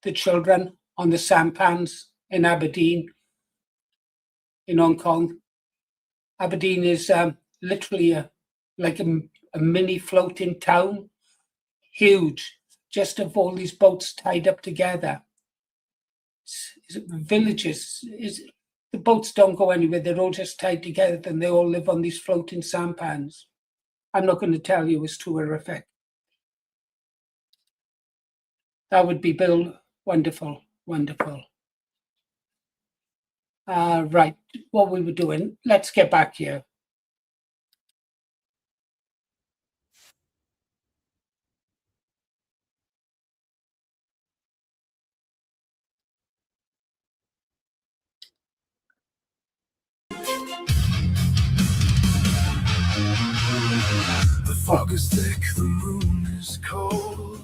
Speaker 1: the children on the sampans in Aberdeen, in Hong Kong. Aberdeen is literally like a mini floating town, huge, just of all these boats tied up together. Villages, the boats don't go anywhere, they're all just tied together and they all live on these floating sampans. I'm not going to tell you, it's too horrific. That would be Bill. Wonderful, wonderful. Right, what we were doing, let's get back here.
Speaker 2: The fog is thick, the moon is cold.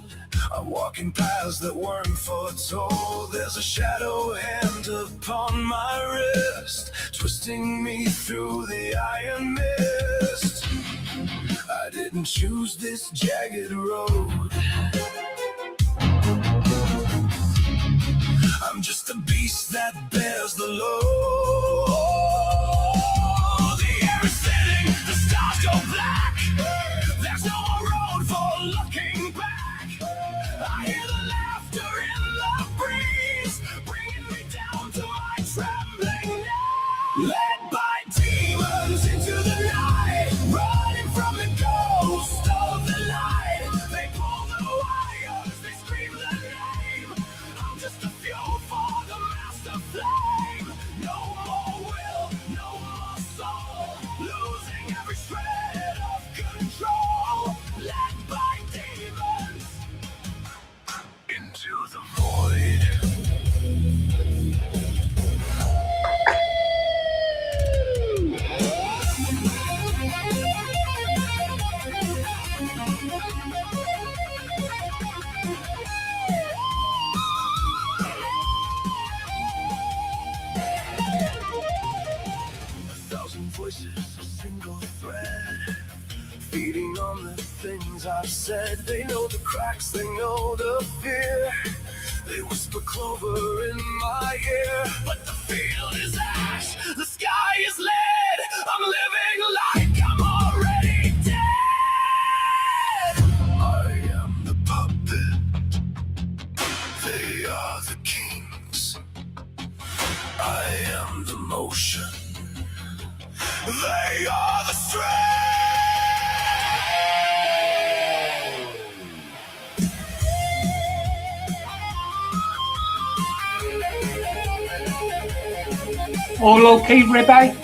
Speaker 2: I'm walking paths that weren't foretold. There's a shadow hand upon my wrist, twisting me through the iron mist. I didn't choose this jagged road. I'm just a beast that bears the load. The air is thinning, the stars go black. There's no more road for looking back. I hear the laughter in the breeze, bringing me down to my trembling knees. Led by demons into the night, running from the ghost of the light. They pull the wires, they scream the name. I'm just a fuel for the master flame. No more will, no more soul, losing every shred of control. Led by demons into the void. A thousand voices, a single thread, feeding on the things I've said. They know the cracks, they know the fear. They whisper clover in my ear, but the field is ash, the sky is lead. I'm living like I'm already dead. I am the puppet, they are the kings. I am the motion, they are the strength.
Speaker 1: All okay, Rebbe?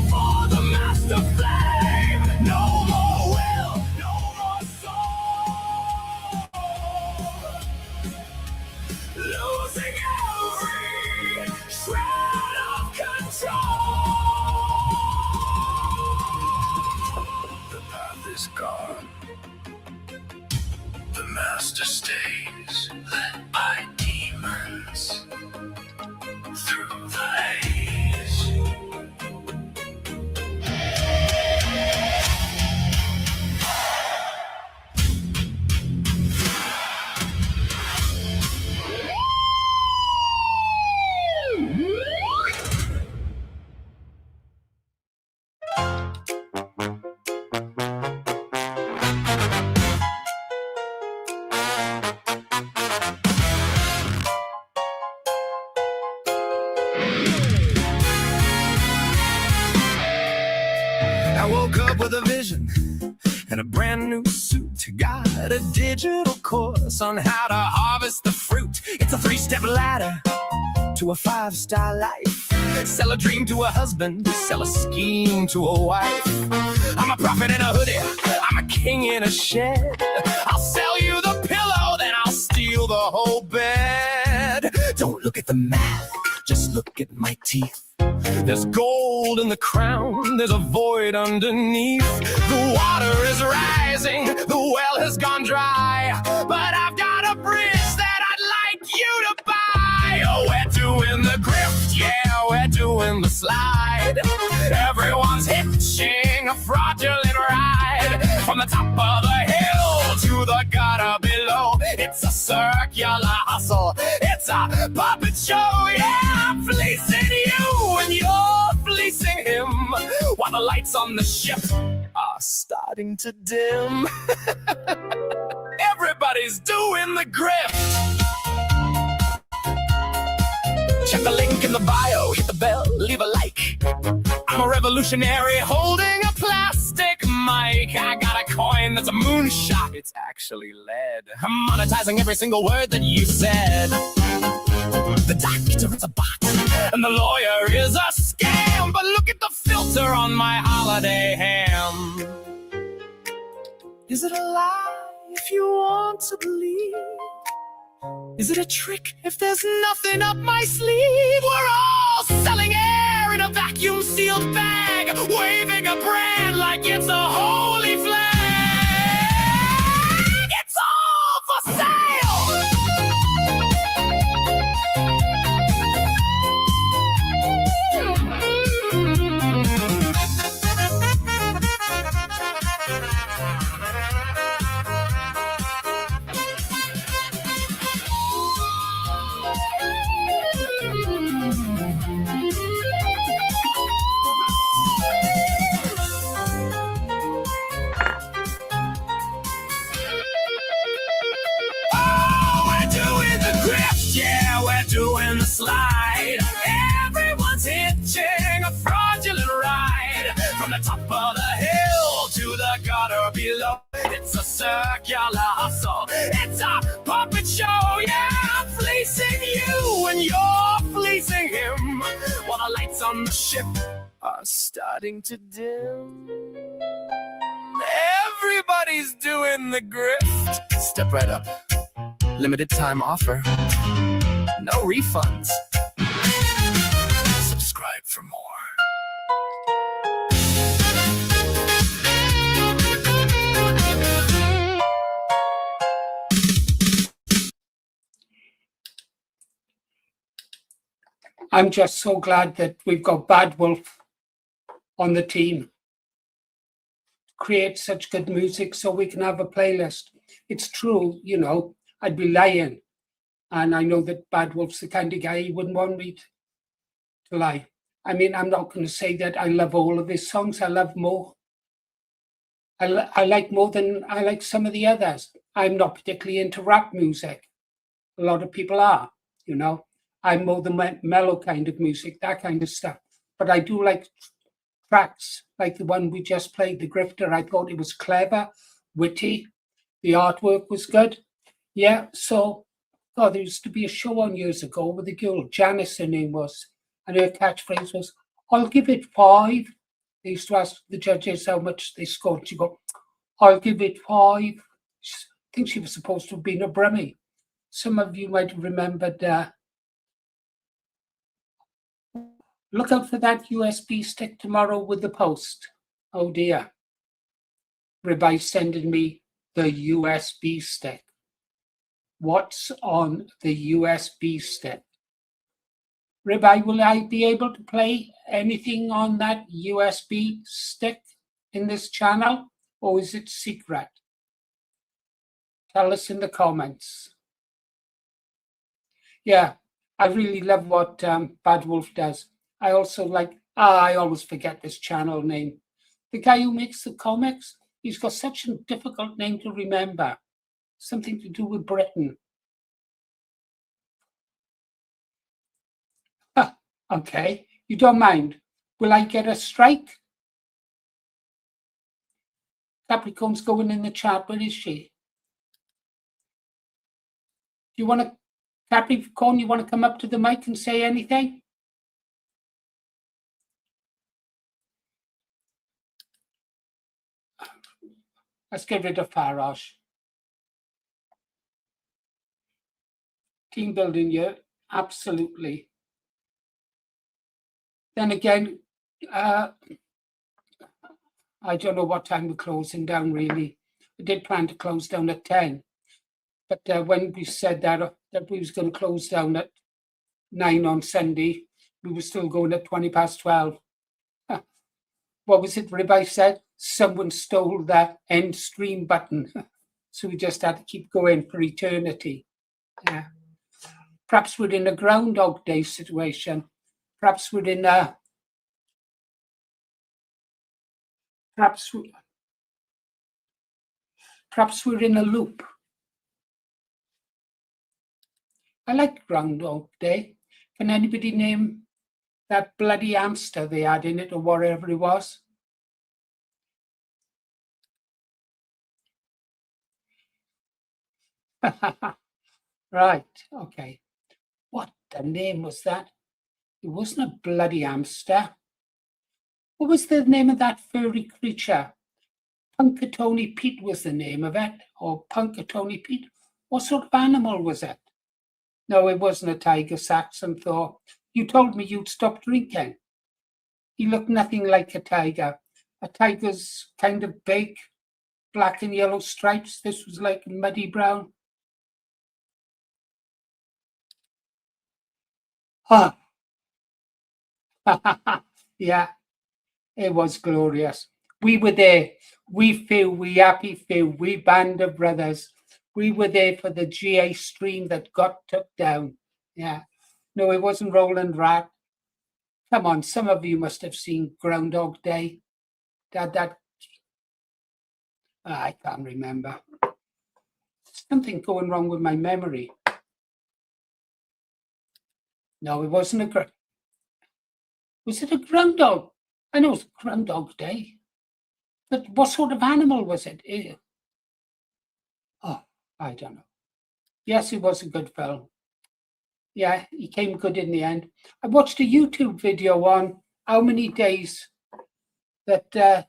Speaker 2: for the master flame. No more will, no more soul. Losing every shred of control.
Speaker 3: The path is gone. The master stays, led by demons through the haze.
Speaker 2: I woke up with a vision and a brand new suit. Got a digital course on how to harvest the fruit. It's a 3-step ladder to a 5-star life. Sell a dream to a husband, sell a scheme to a wife. I'm a prophet in a hoodie, I'm a king in a shed. I'll sell you the pillow, then I'll steal the whole bed. Don't look at the math, just look at my teeth. There's gold in the crown, there's a void underneath. The water is rising, the well has gone dry, but I've got a bridge that I'd like you to buy. Oh, we're doing the grift, yeah, we're doing the slide. Everyone's hitching a fraudulent ride from the top of the hill to the gutter below. It's a circular hustle, it's a puppet show, yeah. I'm fleecing you and you're fleecing him, while the lights on the ship are starting to dim. Everybody's doing the grift. Check the link in the bio, hit the bell, leave a like. I'm a revolutionary holding a plastic mic. I got a coin that's a moonshot, it's actually lead. I'm monetizing every single word that you said. The doctor is a bot, and the lawyer is a scam. But look at the filter on my holiday ham. Is it a lie if you want to believe? Is it a trick if there's nothing up my sleeve? We're all selling air in a vacuum-sealed bag, waving a brand like it's a holy flag. It's all for sale! Yeah, we're doing the slide. Everyone's hitching a fraudulent ride from the top of the hill to the gutter below. It's a circular hustle, it's a puppet show. Yeah, I'm fleecing you and you're fleecing him, while the lights on the ship are starting to dim. Everybody's doing the grift. Step right up. Limited time offer. No refunds. Subscribe for more.
Speaker 1: I'm just so glad that we've got Bad Wolf on the team. Create such good music so we can have a playlist. It's true, you know, I'd be lying. And I know that Bad Wolf's the kind of guy he wouldn't want me to lie. I mean, I'm not going to say that I love all of his songs. I love more. I like more than I like some of the others. I'm not particularly into rap music. A lot of people are, you know. I'm more the mellow kind of music, that kind of stuff. But I do like tracks like the one we just played, The Grifter. I thought it was clever, witty. The artwork was good. Yeah, so, God, there used to be a show on years ago with a girl, Janice her name was, and her catchphrase was, I'll give it 5. they used to ask the judges how much they scored. She go, I'll give it 5. I think she was supposed to have been a Brummie. Some of you might have remembered. Look out for that USB stick tomorrow with the post. Oh dear. Ribeye sending me the USB stick. What's on the USB stick? Ribeye, will I be able to play anything on that USB stick in this channel, or is it secret? Tell us in the comments. Yeah, I really love what Bad Wolf does. I also like, I always forget this channel name. The guy who makes the comics, he's got such a difficult name to remember. Something to do with Britain. Okay, you don't mind. Will I get a strike? Capricorn's going in the chat. Where is she? Do you want to, Capricorn, you want to come up to the mic and say anything? Let's get rid of Farage. Team building here, absolutely. Then again, I don't know what time we're closing down, really. We did plan to close down at 10. But when we said that we was going to close down at 9 on Sunday, we were still going at 12:20. What was it Ribeye said? Someone stole that end stream button. So we just had to keep going for eternity. Yeah. Perhaps we're in a Groundhog Day situation. Perhaps we're in a... Perhaps we're in a loop. I like Groundhog Day. Can anybody name that bloody hamster they had in it or whatever it was? Right, okay. What the name was that? It wasn't a bloody hamster. What was the name of that furry creature? Punkatoni Pete was the name of it, or Punkatoni Pete. What sort of animal was it? No, it wasn't a tiger, Saxon thought. You told me you'd stop drinking. He looked nothing like a tiger. A tiger's kind of big, black and yellow stripes. This was like muddy brown. Ah. Yeah, it was glorious. We were there. We feel, we happy feel, we band of brothers. We were there for the GA stream that got took down. Yeah. No, it wasn't Roland Rat. Come on, some of you must have seen Groundhog Day. I can't remember. Something going wrong with my memory. No, it wasn't a... Was it a groundhog? I know it was Groundhog Day. But what sort of animal was it? Oh, I don't know. Yes, it was a good film. Yeah, he came good in the end. I watched a YouTube video on how many days that the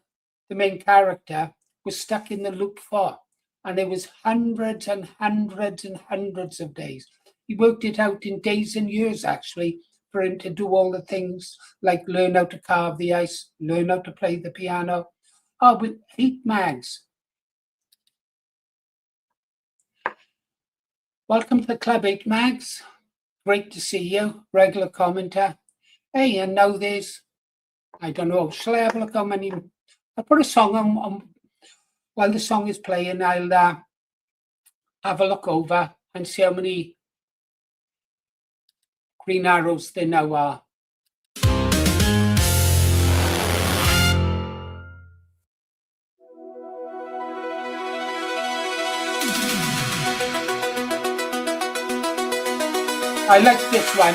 Speaker 1: main character was stuck in the loop for. And it was hundreds and hundreds and hundreds of days. He worked it out in days and years, actually, for him to do all the things like learn how to carve the ice, learn how to play the piano. Oh, with 8 mags. Welcome to the club, 8 mags. Great to see you, regular commenter. Hey, and now there's, I don't know, shall I have a look how many? I'll put a song on while the song is playing. I'll have a look over and see how many green arrows there now are. I like this one.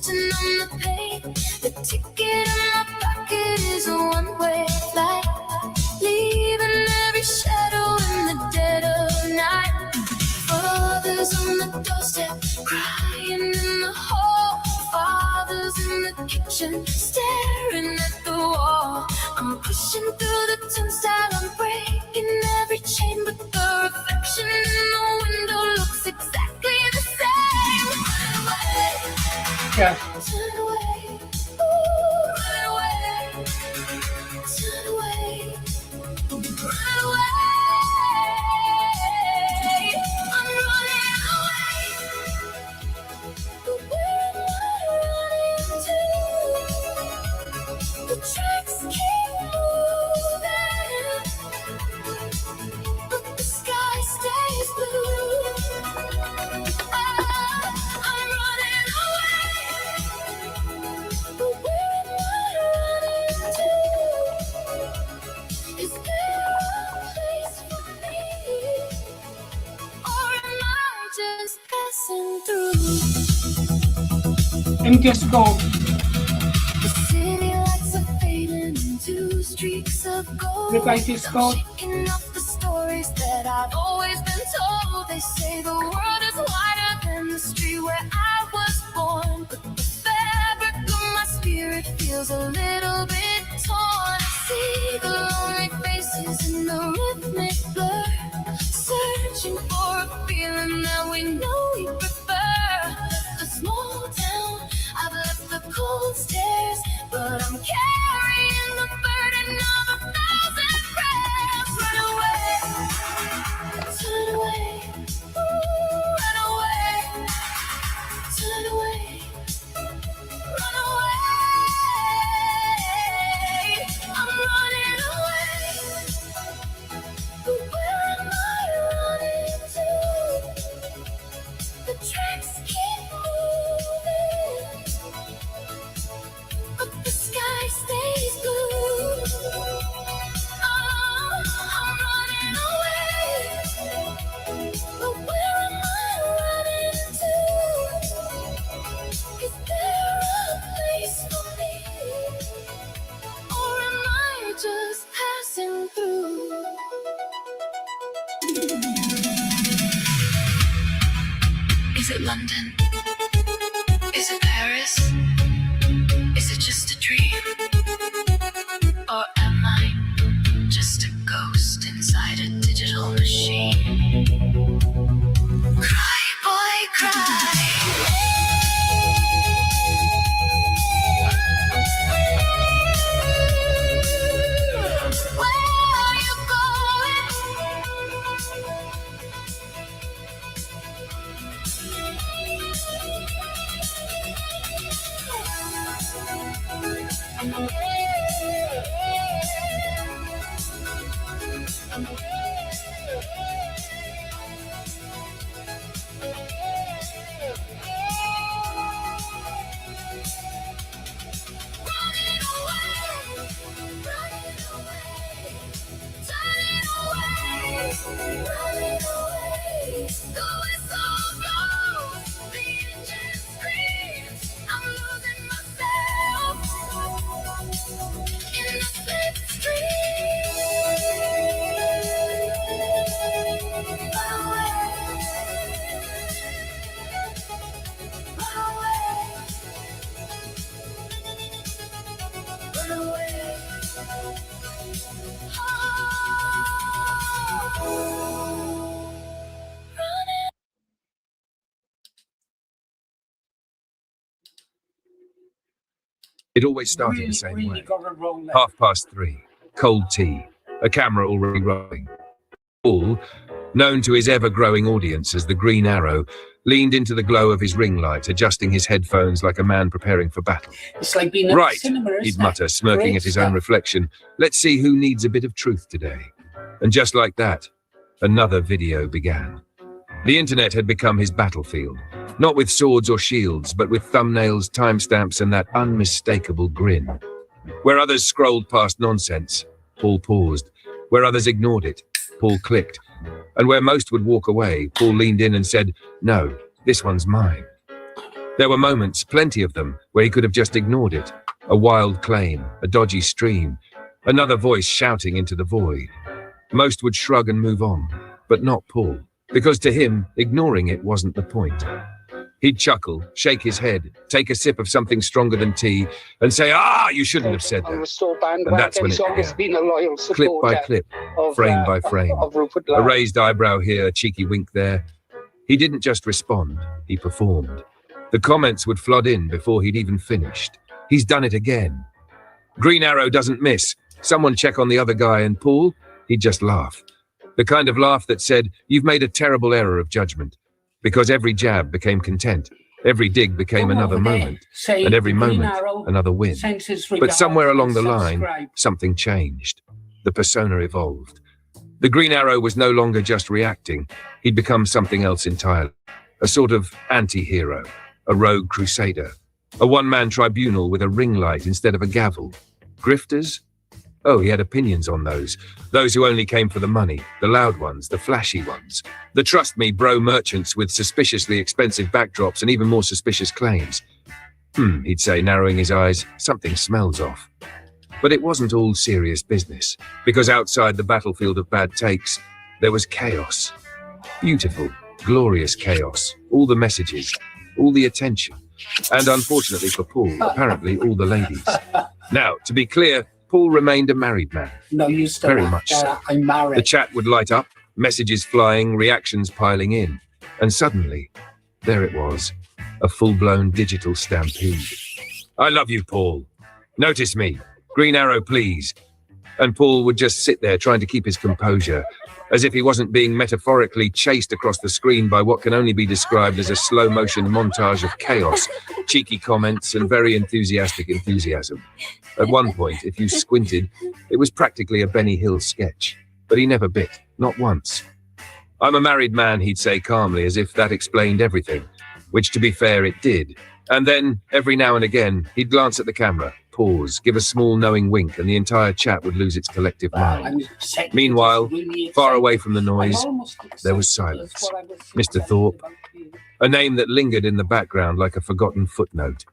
Speaker 7: written on the page. The ticket in my pocket is a one-way flight, leaving every shadow in the dead of night. Fathers on the doorstep, crying in the hall. Fathers in the kitchen, staring at the wall. I'm pushing through the turnstile, I'm breaking every chain, but the reflection in the window looks exactly the same. Run away,
Speaker 1: Yeah.
Speaker 7: turn away, ooh, run away, turn away, run away. I'm running away, but where am I running to? The tracks keep moving, but the sky stays blue. I'm running away, but where am I running to? Is there a place for me, or am I just passing through?
Speaker 1: And just go.
Speaker 7: The city lights are fading into streaks of gold.
Speaker 1: Ribeye disco.
Speaker 7: Shaking up the stories that I've always been told. They say the world is wider than the street where I was born, but the fabric of my spirit feels a little bit torn. I see the lonely faces in the rhythmic blur, searching for a feeling that we know we prefer. The small town, I've left the cold stairs, but I'm carrying the burden of 1,000 prayers. Run away, turn away, ooh, run away, turn away, run away. I'm running away, but where am I running to? The tracks keep moving, but the sky stays blue. Oh, I'm running away, but where am I running to? Is there a place for me, or am I just passing through? Is it London? Is it Paris? Is it just a dream? Or am I just a ghost inside a digital machine? Cry, boy, cry. Where are you going?
Speaker 20: It always started the same way. 3:30, cold tea, a camera already rolling. Paul, known to his ever-growing audience as the Green Arrow, leaned into the glow of his ring light, adjusting his headphones like a man preparing for battle.
Speaker 1: It's like being at
Speaker 20: Right,
Speaker 1: the cinema, isn't
Speaker 20: he'd
Speaker 1: it?
Speaker 20: mutter, smirking
Speaker 1: Great
Speaker 20: at his
Speaker 1: stuff.
Speaker 20: own reflection. Let's see who needs a bit of truth today. And just like that, another video began. The internet had become his battlefield, not with swords or shields, but with thumbnails, timestamps, and that unmistakable grin. Where others scrolled past nonsense, Paul paused. Where others ignored it, Paul clicked. And where most would walk away, Paul leaned in and said, "No, this one's mine." There were moments, plenty of them, where he could have just ignored it. A wild claim, a dodgy stream, another voice shouting into the void. Most would shrug and move on, but not Paul, because to him, ignoring it wasn't the point. He'd chuckle, shake his head, take a sip of something stronger than tea, and say, you shouldn't have said that. And that's when it began. Clip by clip, frame by frame, a raised eyebrow here, a cheeky wink there. He didn't just respond, he performed. The comments would flood in before he'd even finished. He's done it again. Green Arrow doesn't miss. Someone check on the other guy, and Paul, he'd just laugh. The kind of laugh that said, you've made a terrible error of judgment. Because every jab became content, every dig became another moment, and every moment another win. But somewhere along the line, something changed. The persona evolved. The Green Arrow was no longer just reacting. He'd become something else entirely. A sort of anti-hero, a rogue crusader, a one-man tribunal with a ring light instead of a gavel. Grifters? Oh, he had opinions on those. Those who only came for the money, the loud ones, the flashy ones. The trust me bro merchants with suspiciously expensive backdrops and even more suspicious claims. He'd say, narrowing his eyes, something smells off. But it wasn't all serious business, because outside the battlefield of bad takes, there was chaos. Beautiful, glorious chaos. All the messages, all the attention. And unfortunately for Paul, apparently all the ladies. Now, to be clear, Paul remained a married man.
Speaker 1: No, you still
Speaker 20: very much so.
Speaker 1: I'm married.
Speaker 20: The chat would light up, messages flying, reactions piling in. And suddenly, there it was, a full-blown digital stampede. I love you, Paul. Notice me. Green Arrow, please. And Paul would just sit there trying to keep his composure, as if he wasn't being metaphorically chased across the screen by what can only be described as a slow-motion montage of chaos, cheeky comments, and very enthusiastic enthusiasm. At one point, if you squinted, it was practically a Benny Hill sketch, but he never bit, not once. I'm a married man, he'd say calmly, as if that explained everything, which, to be fair, it did. And then, every now and again, he'd glance at the camera, pause, give a small knowing wink, and the entire chat would lose its collective mind. Meanwhile, far away from the noise, there was silence. Mr. Thorpe, a name that lingered in the background like a forgotten footnote.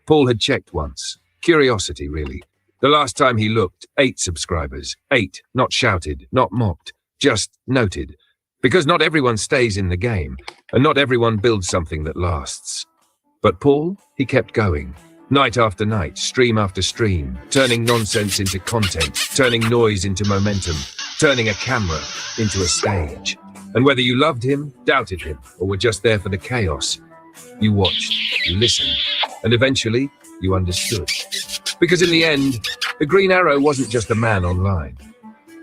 Speaker 20: Paul had checked once. Curiosity, really. The last time he looked, 8 subscribers. 8, not shouted, not mocked, just noted. Because not everyone stays in the game, and not everyone builds something that lasts. But Paul, he kept going. Night after night, stream after stream, turning nonsense into content, turning noise into momentum, turning a camera into a stage. And whether you loved him, doubted him, or were just there for the chaos, you watched, you listened, and eventually you understood. Because in the end, the Green Arrow wasn't just a man online.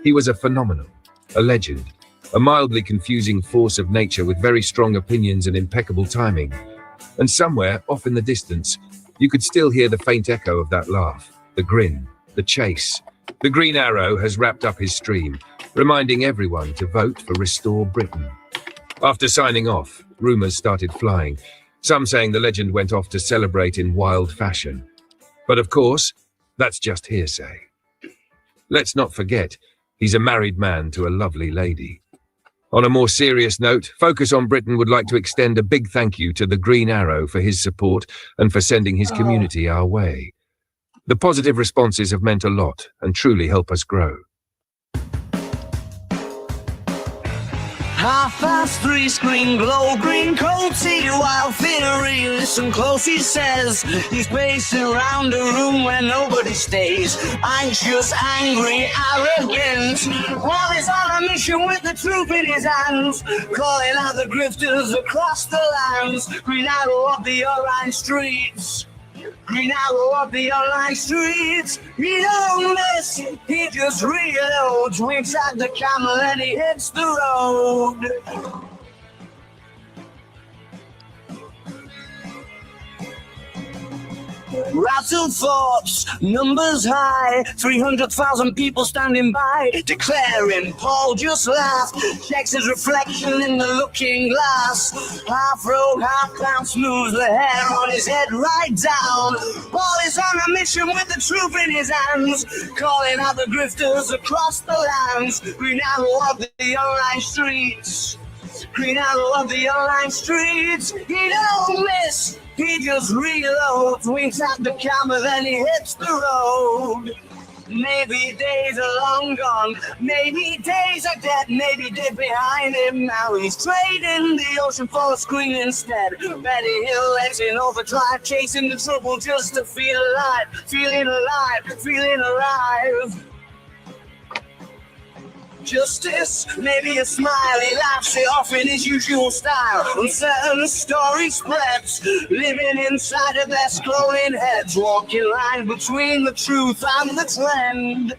Speaker 20: He was a phenomenon, a legend, a mildly confusing force of nature with very strong opinions and impeccable timing. And somewhere, off in the distance, you could still hear the faint echo of that laugh, the grin, the chase. The Green Arrow has wrapped up his stream, reminding everyone to vote for Restore Britain. After signing off, rumours started flying, some saying the legend went off to celebrate in wild fashion. But of course, that's just hearsay. Let's not forget, he's a married man to a lovely lady. On a more serious note, Focus on Britain would like to extend a big thank you to the Green Arrow for his support and for sending his community our way. The positive responses have meant a lot and truly help us grow.
Speaker 2: 3 screen glow, green coat, see wild theory. Listen close, he says. He's pacing around the room where nobody stays. Anxious, angry, arrogant. While he's on a mission with the truth in his hands, calling out the grifters across the lands. Green Arrow of the online streets. Green Arrow of the online streets. He don't miss, he just reloads, winks at the camera and he hits the road. Rattle thoughts, numbers high, 300,000 people standing by, declaring Paul just laughed, checks his reflection in the looking glass. Half rogue, half clown, smooths the hair on his head right down. Paul is on a mission with the truth in his hands, calling out the grifters across the lands. Green Arrow of the online streets. Green arrow of the online streets. He don't miss, he just reloads. Winks at the camera, then he hits the road. Maybe days are long gone, maybe days are dead, maybe dead behind him. Now he's trading the ocean for a screen instead. Betty Hill engine overdrive, chasing the trouble just to feel alive, feeling alive, feeling alive. Justice, maybe a smile, he laughs it off in his usual style. Uncertain story spreads, living inside of their glowing heads, walking line between the truth and the trend.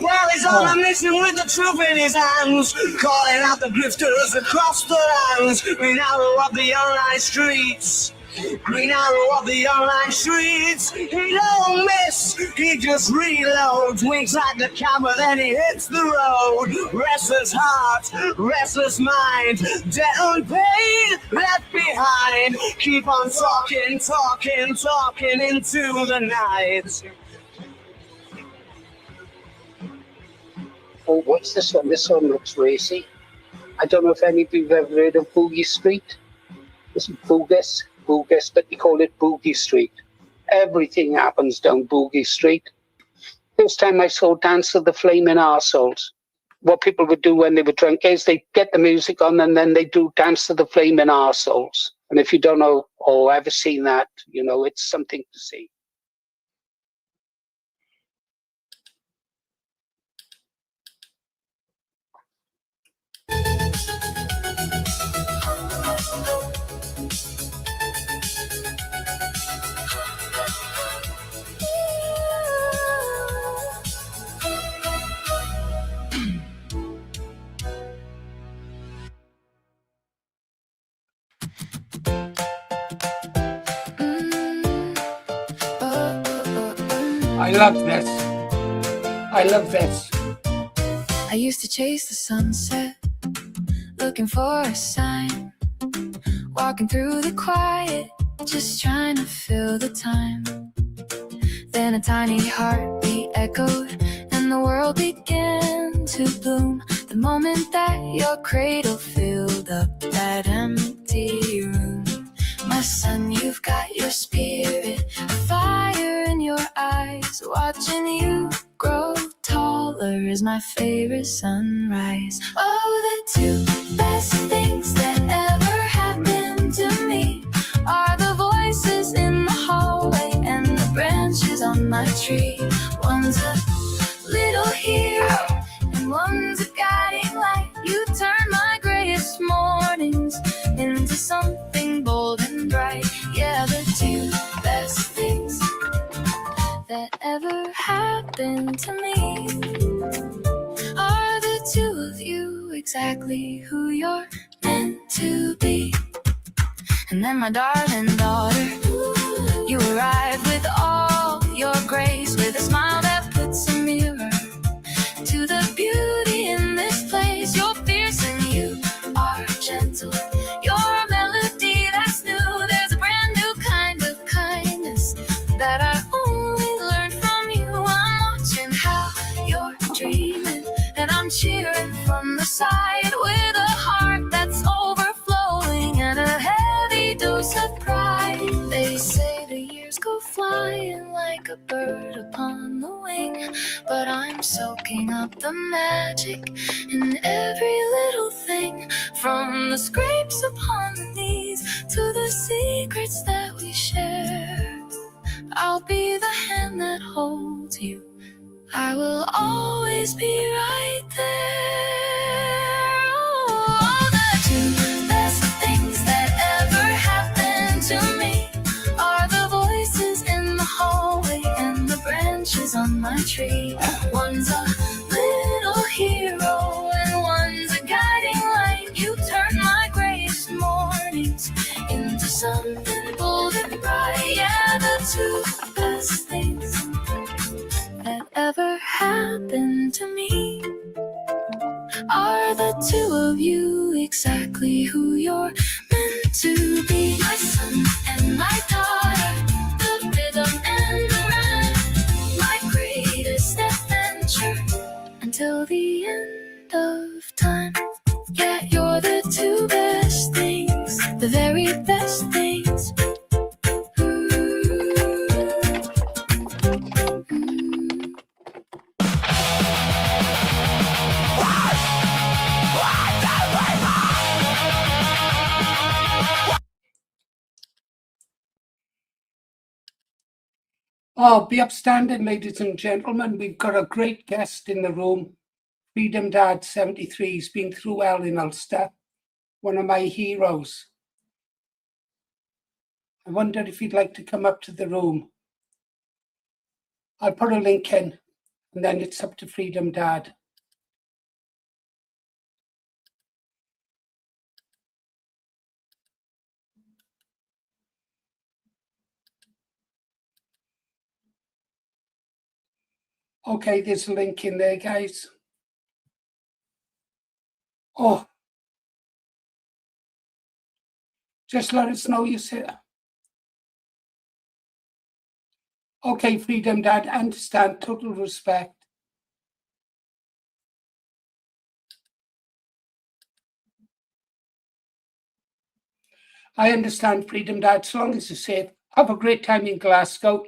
Speaker 2: Well, he's on a mission with the truth in his hands, calling out the grifters across the lands. Green arrow of the online streets. Green arrow of the online streets. He don't miss, he just reloads. Winks like the camera, then he hits the road. Restless heart, restless mind, debt unpaid, left behind. Keep on talking, talking, talking into the night.
Speaker 21: Oh, what's this one? This one looks racy. I don't know if anybody's ever heard of Boogie Street. This is Boogus, but they call it Boogie Street. Everything happens down Boogie Street. First time I saw Dance of the Flaming Arseholes, what people would do when they were drunk is they get the music on and then they do Dance of the Flaming Arseholes. And if you don't know or ever seen that, you know, it's something to see.
Speaker 1: I love this. I love this.
Speaker 7: I used to chase the sunset, looking for a sign, walking through the quiet, just trying to fill the time. Then a tiny heartbeat echoed, and the world began to bloom. The moment that your cradle filled up that empty room. My son, you've got your spirit, fire in your eyes. Watching you grow taller is my favorite sunrise. Oh, the two best things that ever happened to me are the voices in the hallway and the branches on my tree. One's a little hero and one's a guiding light. You turn my grayest mornings into something bold and bright. Yeah, the two best things that ever happened to me are the two of you, exactly who you're meant to be. And then my darling daughter, you arrived with all your grace, with a smile that puts a mirror to the beauty in this place. You're fierce and you are gentle. You're a melody that's new. There's a brand new kind of kindness that I only learned from you. I'm watching how you're dreaming, and I'm cheering from the side with a heart that's overflowing and a heavy dose of pride. They say the years go flying like a bird upon the wing, but I'm soaking up the magic in every little thing, from the scrapes upon the knees to the secrets that we share. I'll be the hand that holds you. I will always be right there. Oh, the two best things that ever happened to me are the voices in the hallway and the branches on my tree. One's a little hero and one's a guiding light. You turn my grayest mornings into something bold and bright. Yeah, the two best things that ever happened to me are the two of you, exactly who you're meant to be. My son and my daughter,
Speaker 1: Oh, be upstanding, ladies and gentlemen. We've got a great guest in the room. Freedom Dad 73. He's been through hell in Ulster. One of my heroes. I wondered if he'd like to come up to the room. I'll put a link in, and then it's up to Freedom Dad. Okay, there's a link in there, guys. Oh, just let us know you see it. Okay, Freedom Dad, understand, total respect. I understand, Freedom Dad, as long as you're safe. Have a great time in Glasgow.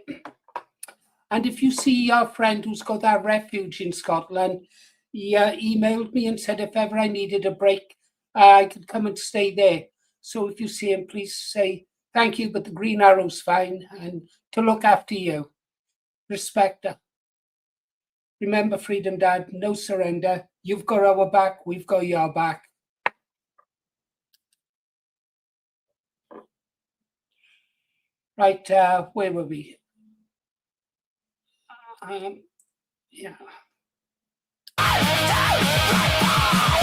Speaker 1: And if you see your friend who's got that refuge in Scotland, he emailed me and said if ever I needed a break, I could come and stay there. So if you see him, please say thank you, but the Green Arrow's fine, and to look after you. Respect her. Remember, Freedom Dad, no surrender. You've got our back, we've got your back. Right, where were we? Yeah.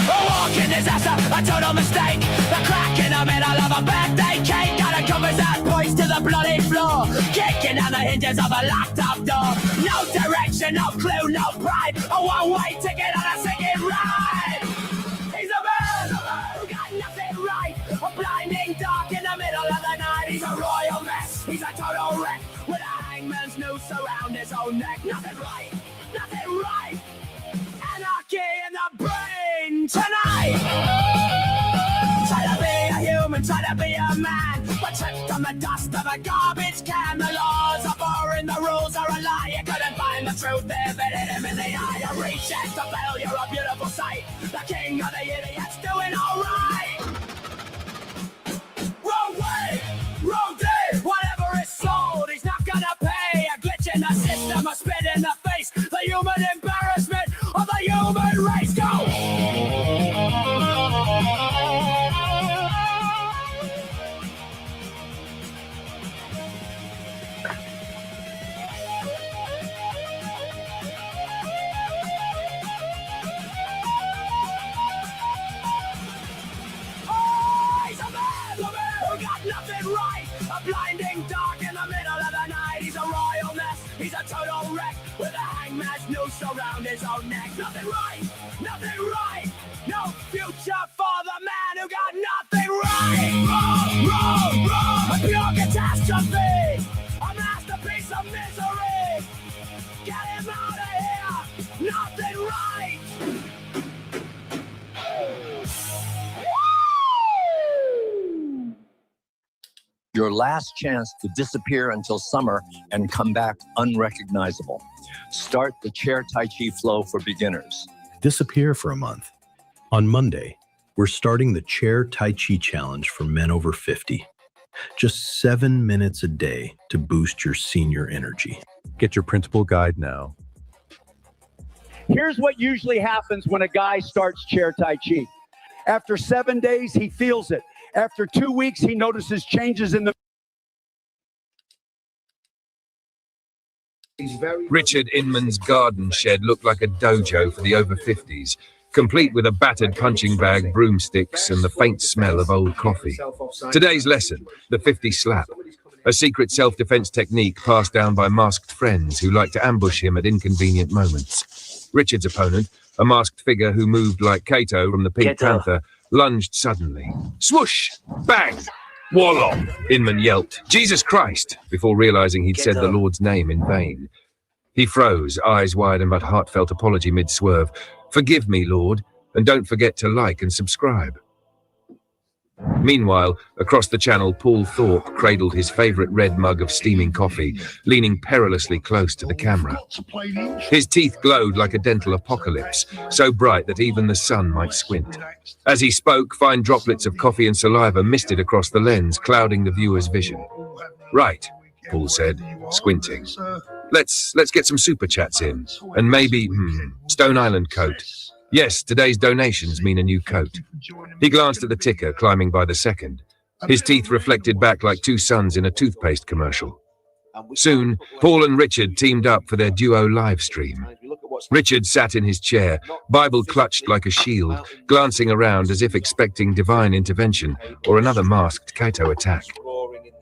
Speaker 2: Walking disaster, a total mistake. The crack in the middle of a birthday cake. Gotta come as that points to the bloody floor. Kicking down the hinges of a locked up door. No direction, no clue, no pride. A one-way ticket on a singing ride. He's a man who got nothing right. A blinding dark in the middle of the night. He's a royal mess, he's a total wreck. With a hangman's noose around his own neck. Nothing right, nothing right. Anarchy in the brain tonight. Try to be a human, try to be a man, but tripped on the dust of a garbage can. The laws are boring, the rules are a lie. You couldn't find the truth there, but hit him in the eye. A reject, a failure, a beautiful sight. The king of the idiots doing alright. Wrong way, wrong day. Whatever is sold, he's not gonna pay. A glitch in the system, a spit in the face. The human embarrassment of the human race. Go! Blinding dark in the middle of the night. He's a royal mess, he's a total wreck. With a hangman's noose around his own neck. Nothing right, nothing right. No future for the man who got nothing right. Wrong, wrong, wrong. A pure catastrophe. A masterpiece of misery. Get him out of here. Nothing right.
Speaker 5: Your last chance to disappear until summer and come back unrecognizable. Start the chair Tai Chi flow for beginners.
Speaker 22: Disappear for a month. On Monday, we're starting the Chair Tai Chi Challenge for men over 50. Just 7 minutes a day to boost your senior energy.
Speaker 23: Get your printable guide now.
Speaker 24: Here's what usually happens when a guy starts Chair Tai Chi. After 7 days, he feels it. After 2 weeks, he notices changes in the...
Speaker 20: Richard Inman's garden shed looked like a dojo for the over 50s, complete with a battered punching bag, broomsticks, and the faint smell of old coffee. Today's lesson, the 50 slap, a secret self-defense technique passed down by masked friends who like to ambush him at inconvenient moments. Richard's opponent, a masked figure who moved like Kato from the Pink Panther, lunged suddenly. Swoosh! Bang! Wallop! Inman yelped, Jesus Christ, before realizing he'd said the Lord's name in vain. He froze, eyes wide and but heartfelt apology mid-swerve. Forgive me, Lord, and don't forget to like and subscribe. Meanwhile, across the channel, Paul Thorpe cradled his favorite red mug of steaming coffee, leaning perilously close to the camera. His teeth glowed like a dental apocalypse, so bright that even the sun might squint. As he spoke, fine droplets of coffee and saliva misted across the lens, clouding the viewer's vision. Right, Paul said, squinting. Let's get some super chats in. And maybe, Stone Island coat. Yes, today's donations mean a new coat. He glanced at the ticker, climbing by the second. His teeth reflected back like two suns in a toothpaste commercial. Soon, Paul and Richard teamed up for their duo live stream. Richard sat in his chair, Bible clutched like a shield, glancing around as if expecting divine intervention or another masked Kaito attack.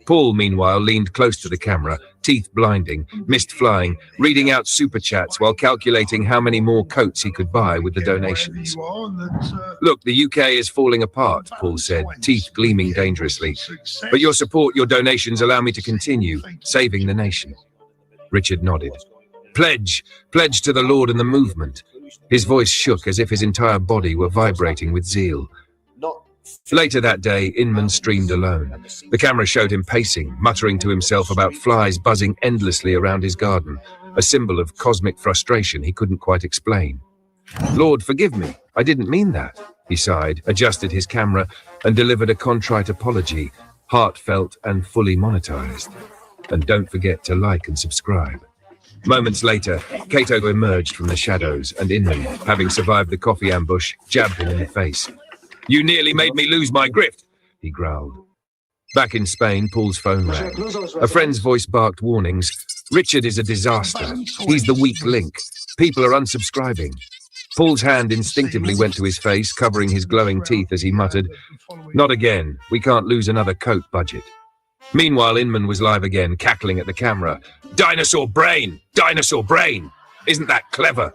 Speaker 20: Paul, meanwhile, leaned close to the camera, teeth blinding, mist flying, reading out super chats while calculating how many more coats he could buy with the donations. Look, the UK is falling apart, Paul said, teeth gleaming dangerously. But your support, your donations allow me to continue, saving the nation. Richard nodded. Pledge to the Lord and the movement. His voice shook as if his entire body were vibrating with zeal. Later that day, Inman streamed alone. The camera showed him pacing, muttering to himself about flies buzzing endlessly around his garden, a symbol of cosmic frustration he couldn't quite explain. Lord, forgive me, I didn't mean that, he sighed, adjusted his camera, and delivered a contrite apology, heartfelt and fully monetized. And don't forget to like and subscribe. Moments later, Kaito emerged from the shadows, and Inman, having survived the coffee ambush, jabbed him in the face. You nearly made me lose my grift, he growled. Back in Spain, Paul's phone rang. A friend's voice barked warnings. Richard is a disaster. He's the weak link. People are unsubscribing. Paul's hand instinctively went to his face, covering his glowing teeth as he muttered, Not again. We can't lose another coat budget. Meanwhile, Inman was live again, cackling at the camera. Dinosaur brain! Dinosaur brain! Isn't that clever?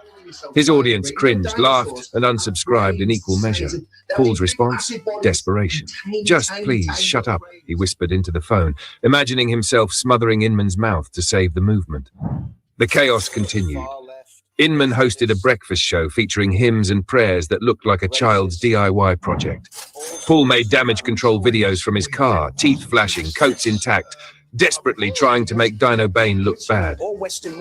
Speaker 20: His audience cringed, laughed, and unsubscribed in equal measure. Paul's response? Desperation. Just please, shut up, he whispered into the phone, imagining himself smothering Inman's mouth to save the movement. The chaos continued. Inman hosted a breakfast show featuring hymns and prayers that looked like a child's DIY project. Paul made damage control videos from his car, teeth flashing, coats intact, desperately trying to make Dino Bane look bad.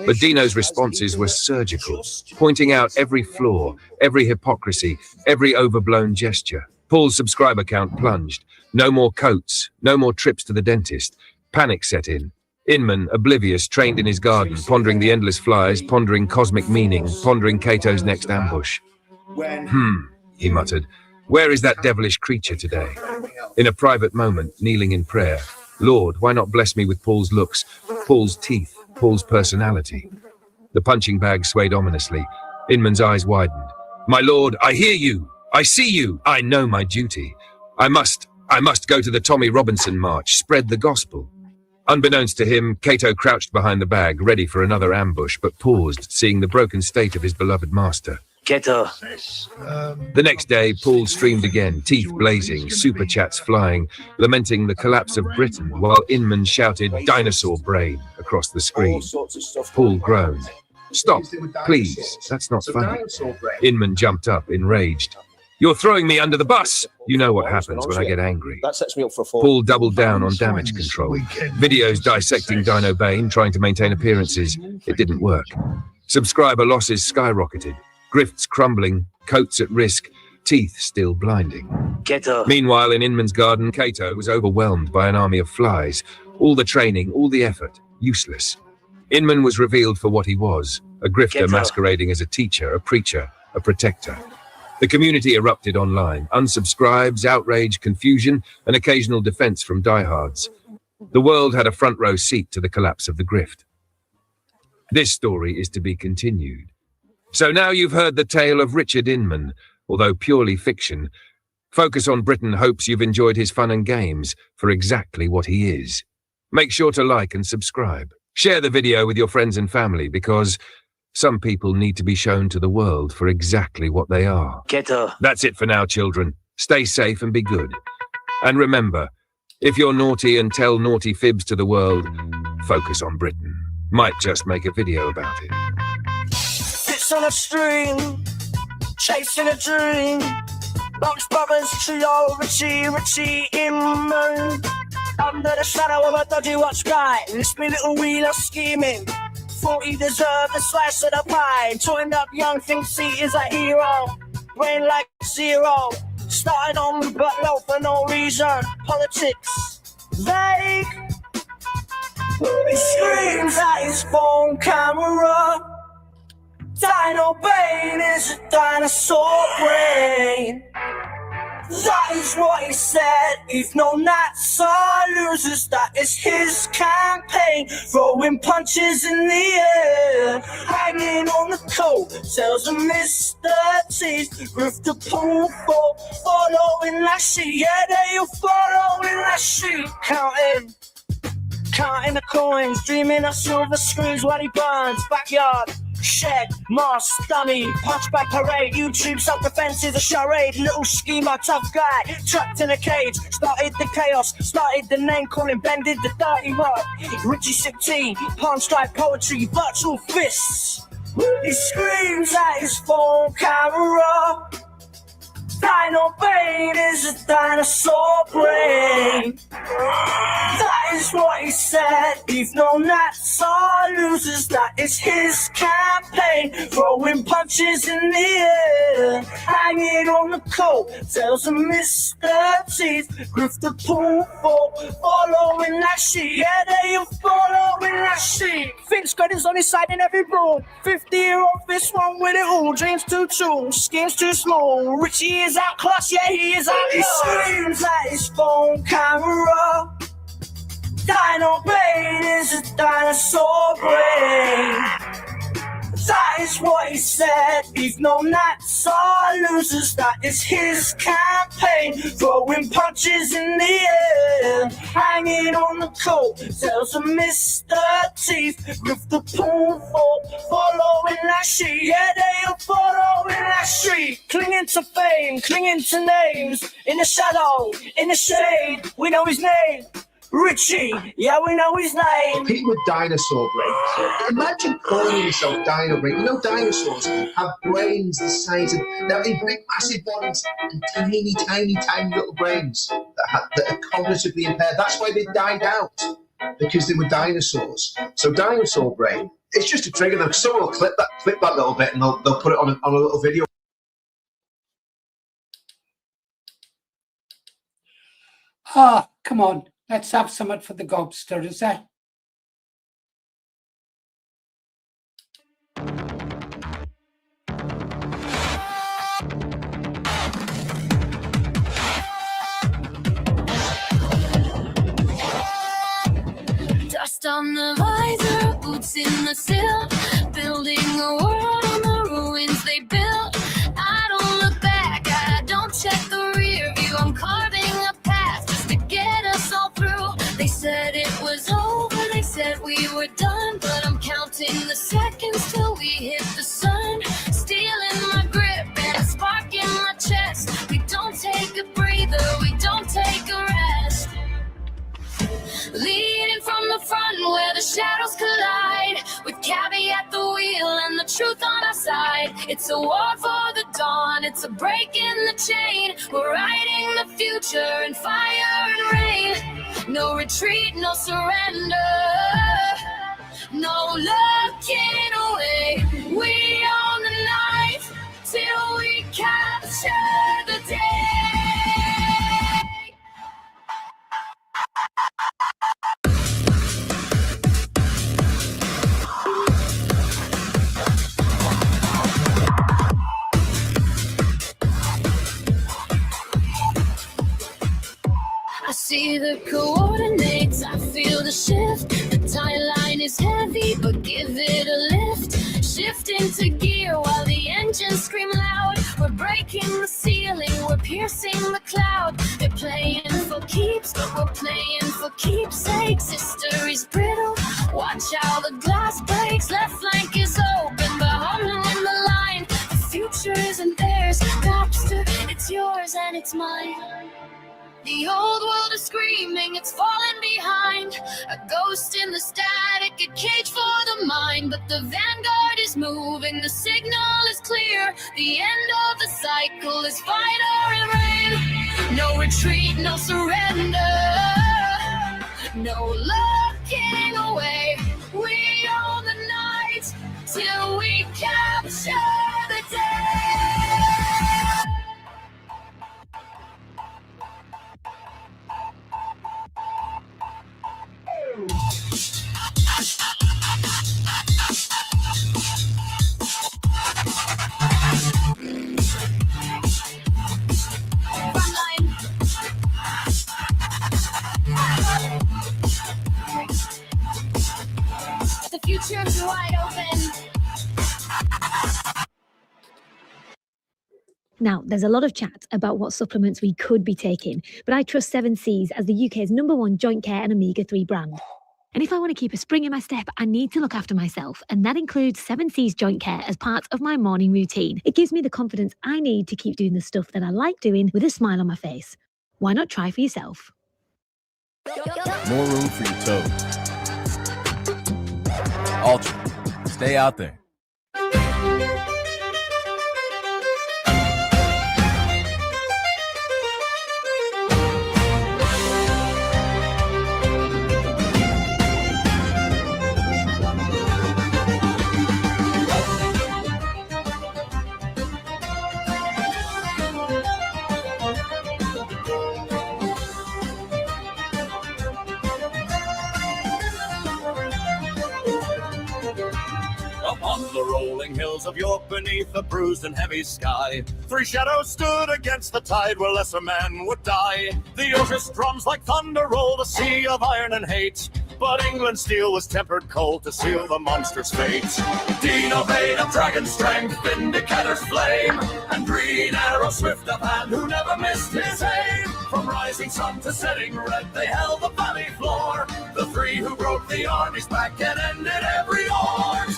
Speaker 20: But Dino's responses were surgical, pointing out every flaw, every hypocrisy, every overblown gesture. Paul's subscriber count plunged. No more coats, no more trips to the dentist. Panic set in. Inman, oblivious, trained in his garden, pondering the endless flies, pondering cosmic meaning, pondering Kato's next ambush. He muttered. Where is that devilish creature today? In a private moment, kneeling in prayer. Lord, why not bless me with Paul's looks, Paul's teeth, Paul's personality? The punching bag swayed ominously. Inman's eyes widened. My Lord, I hear you. I see you. I know my duty. I must go to the Tommy Robinson march, spread the gospel. Unbeknownst to him, Kato crouched behind the bag, ready for another ambush, but paused, seeing the broken state of his beloved master.
Speaker 8: Kato.
Speaker 20: The next day, Paul streamed again, teeth blazing, super chats flying, lamenting the collapse of Britain, while Inman shouted, Dinosaur brain, across the screen. Paul groaned. Stop, please, that's not funny. Inman jumped up, enraged. You're throwing me under the bus! You know what happens when I get angry.
Speaker 8: That sets me up for a fall.
Speaker 20: Paul doubled down on damage control. Videos dissecting Dino Bane, trying to maintain appearances. It didn't work. Subscriber losses skyrocketed. Grifts crumbling, coats at risk, teeth still blinding.
Speaker 8: Kato.
Speaker 20: Meanwhile, in Inman's garden, Kato was overwhelmed by an army of flies. All the training, all the effort, useless. Inman was revealed for what he was, a grifter masquerading as a teacher, a preacher, a protector. The community erupted online, unsubscribes, outrage, confusion, and occasional defense from diehards. The world had a front row seat to the collapse of the grift. This story is to be continued. So now you've heard the tale of Richard Inman, although purely fiction. Focus on Britain hopes you've enjoyed his fun and games for exactly what he is. Make sure to like and subscribe. Share the video with your friends and family because some people need to be shown to the world for exactly what they are.
Speaker 8: Kato.
Speaker 20: That's it for now, children. Stay safe and be good. And remember, if you're naughty and tell naughty fibs to the world, focus on Britain. Might just make a video about it.
Speaker 2: On a string, chasing a dream. Box Brothers trio, Richie Inman. Under the shadow of a dodgy watch guy, this me little wheeler scheming. Thought he deserved a slice of the pie. Joined up young, thinks he is a hero. Brain like zero. Started on the butt low for no reason. Politics vague. He screams at his phone camera. Dino Bane is a dinosaur brain. That is what he said. If no Nats are losers, that is his campaign. Throwing punches in the air, hanging on the coattails of Mr. T's. With the pool ball, following that sheet. Yeah, they are following that sheet. Counting the coins, dreaming of silver screws while he burns. Backyard, shed, moss, dummy, punchbag parade. YouTube self-defense is a charade. Little schemer, tough guy, trapped in a cage. Started the chaos, started the name calling, bended the dirty rod. Richie 16, palm strike poetry, virtual fists. He screams at his phone camera. Dino Bane is a dinosaur brain. That is what he said. If no Nats are losers, that is his campaign. Throwing punches in the air, hanging on the coattails of Mr. T's. Griff the pool ball, following that sheet. Yeah, they are following that sheet. Finch credits on his side in every brawl. 50-year-old fist one with it all. Dreams too true, schemes too small. Richie is outclassed, yeah, he is outclassed. He screams at his phone camera. Dino Bane is a dinosaur brain. That is what he said. If no Nats are losers, that is his campaign. Throwing punches in the air, hanging on the coattails of Mr. Teeth. With the pool ball, following that sheet. Yeah, they are following that sheet. Clinging to fame, clinging to names. In the shadow, in the shade, we know his name. Richie, yeah, we know his name.
Speaker 8: People with dinosaur brains. Imagine calling yourself Dino Brain. You know dinosaurs have brains the size of... They're in big, massive bodies and tiny, tiny, tiny little brains that are cognitively impaired. That's why they died out, because they were dinosaurs. So dinosaur brain, it's just a trigger. Though. Someone will clip that little bit and they'll put it on a little video.
Speaker 1: Ah, come on. Let's have something for the gobster, is there?
Speaker 7: Dust on the visor, boots in the sill, building a world on the ruins they built. I don't look back, I don't check the rear view. I'm carving a path just to get us all through. They said it was over, they said we were done, but I'm counting the seconds till we hit the sun. Stealing my grip and a spark in my chest. We don't take a breather, we don't take a rest. Leading from the front where the shadows collide, with Cabby at the wheel and the truth on our side. It's a war for the dawn, it's a break in the chain. We're riding the future in fire and rain. No retreat, no surrender, no looking away. We own the night till we capture the day. I see the coordinates, I feel the shift. The tie line is heavy, but give it a lift. Shift into gear while the engines scream loud. We're breaking the ceiling, we're piercing the cloud. They're playing for keeps, we're playing for keepsakes. History's brittle, watch how the glass breaks. Left flank is open, but I'm in the line. The future isn't theirs, Gobster, it's yours and it's mine. The old world is screaming, it's falling behind. A ghost in the static, a cage for the mind. But the vanguard is moving, the signal is clear. The end of the cycle is fighter and rain. No retreat, no surrender, no looking away. We own the night till we capture the day.
Speaker 9: Now, there's a lot of chat about what supplements we could be taking, but I trust 7C's as the UK's #1 joint care and omega-3 brand. And if I want to keep a spring in my step, I need to look after myself, and that includes 7C's joint care as part of my morning routine. It gives me the confidence I need to keep doing the stuff that I like doing with a smile on my face. Why not try for yourself?
Speaker 10: More room for your toes. Ultra. Stay out there.
Speaker 2: Upon the rolling hills of York, beneath a bruised and heavy sky, 3 shadows stood against the tide where lesser men would die. The Irish drums like thunder rolled a sea of iron and hate, but England's steel was tempered cold to seal the monster's fate. Dean obeyed of dragon strength, Vindicator's flame, and Green Arrow swift of hand who never missed his aim. From rising sun to setting red, they held the valley floor, the 3 who broke the army's back and ended every art.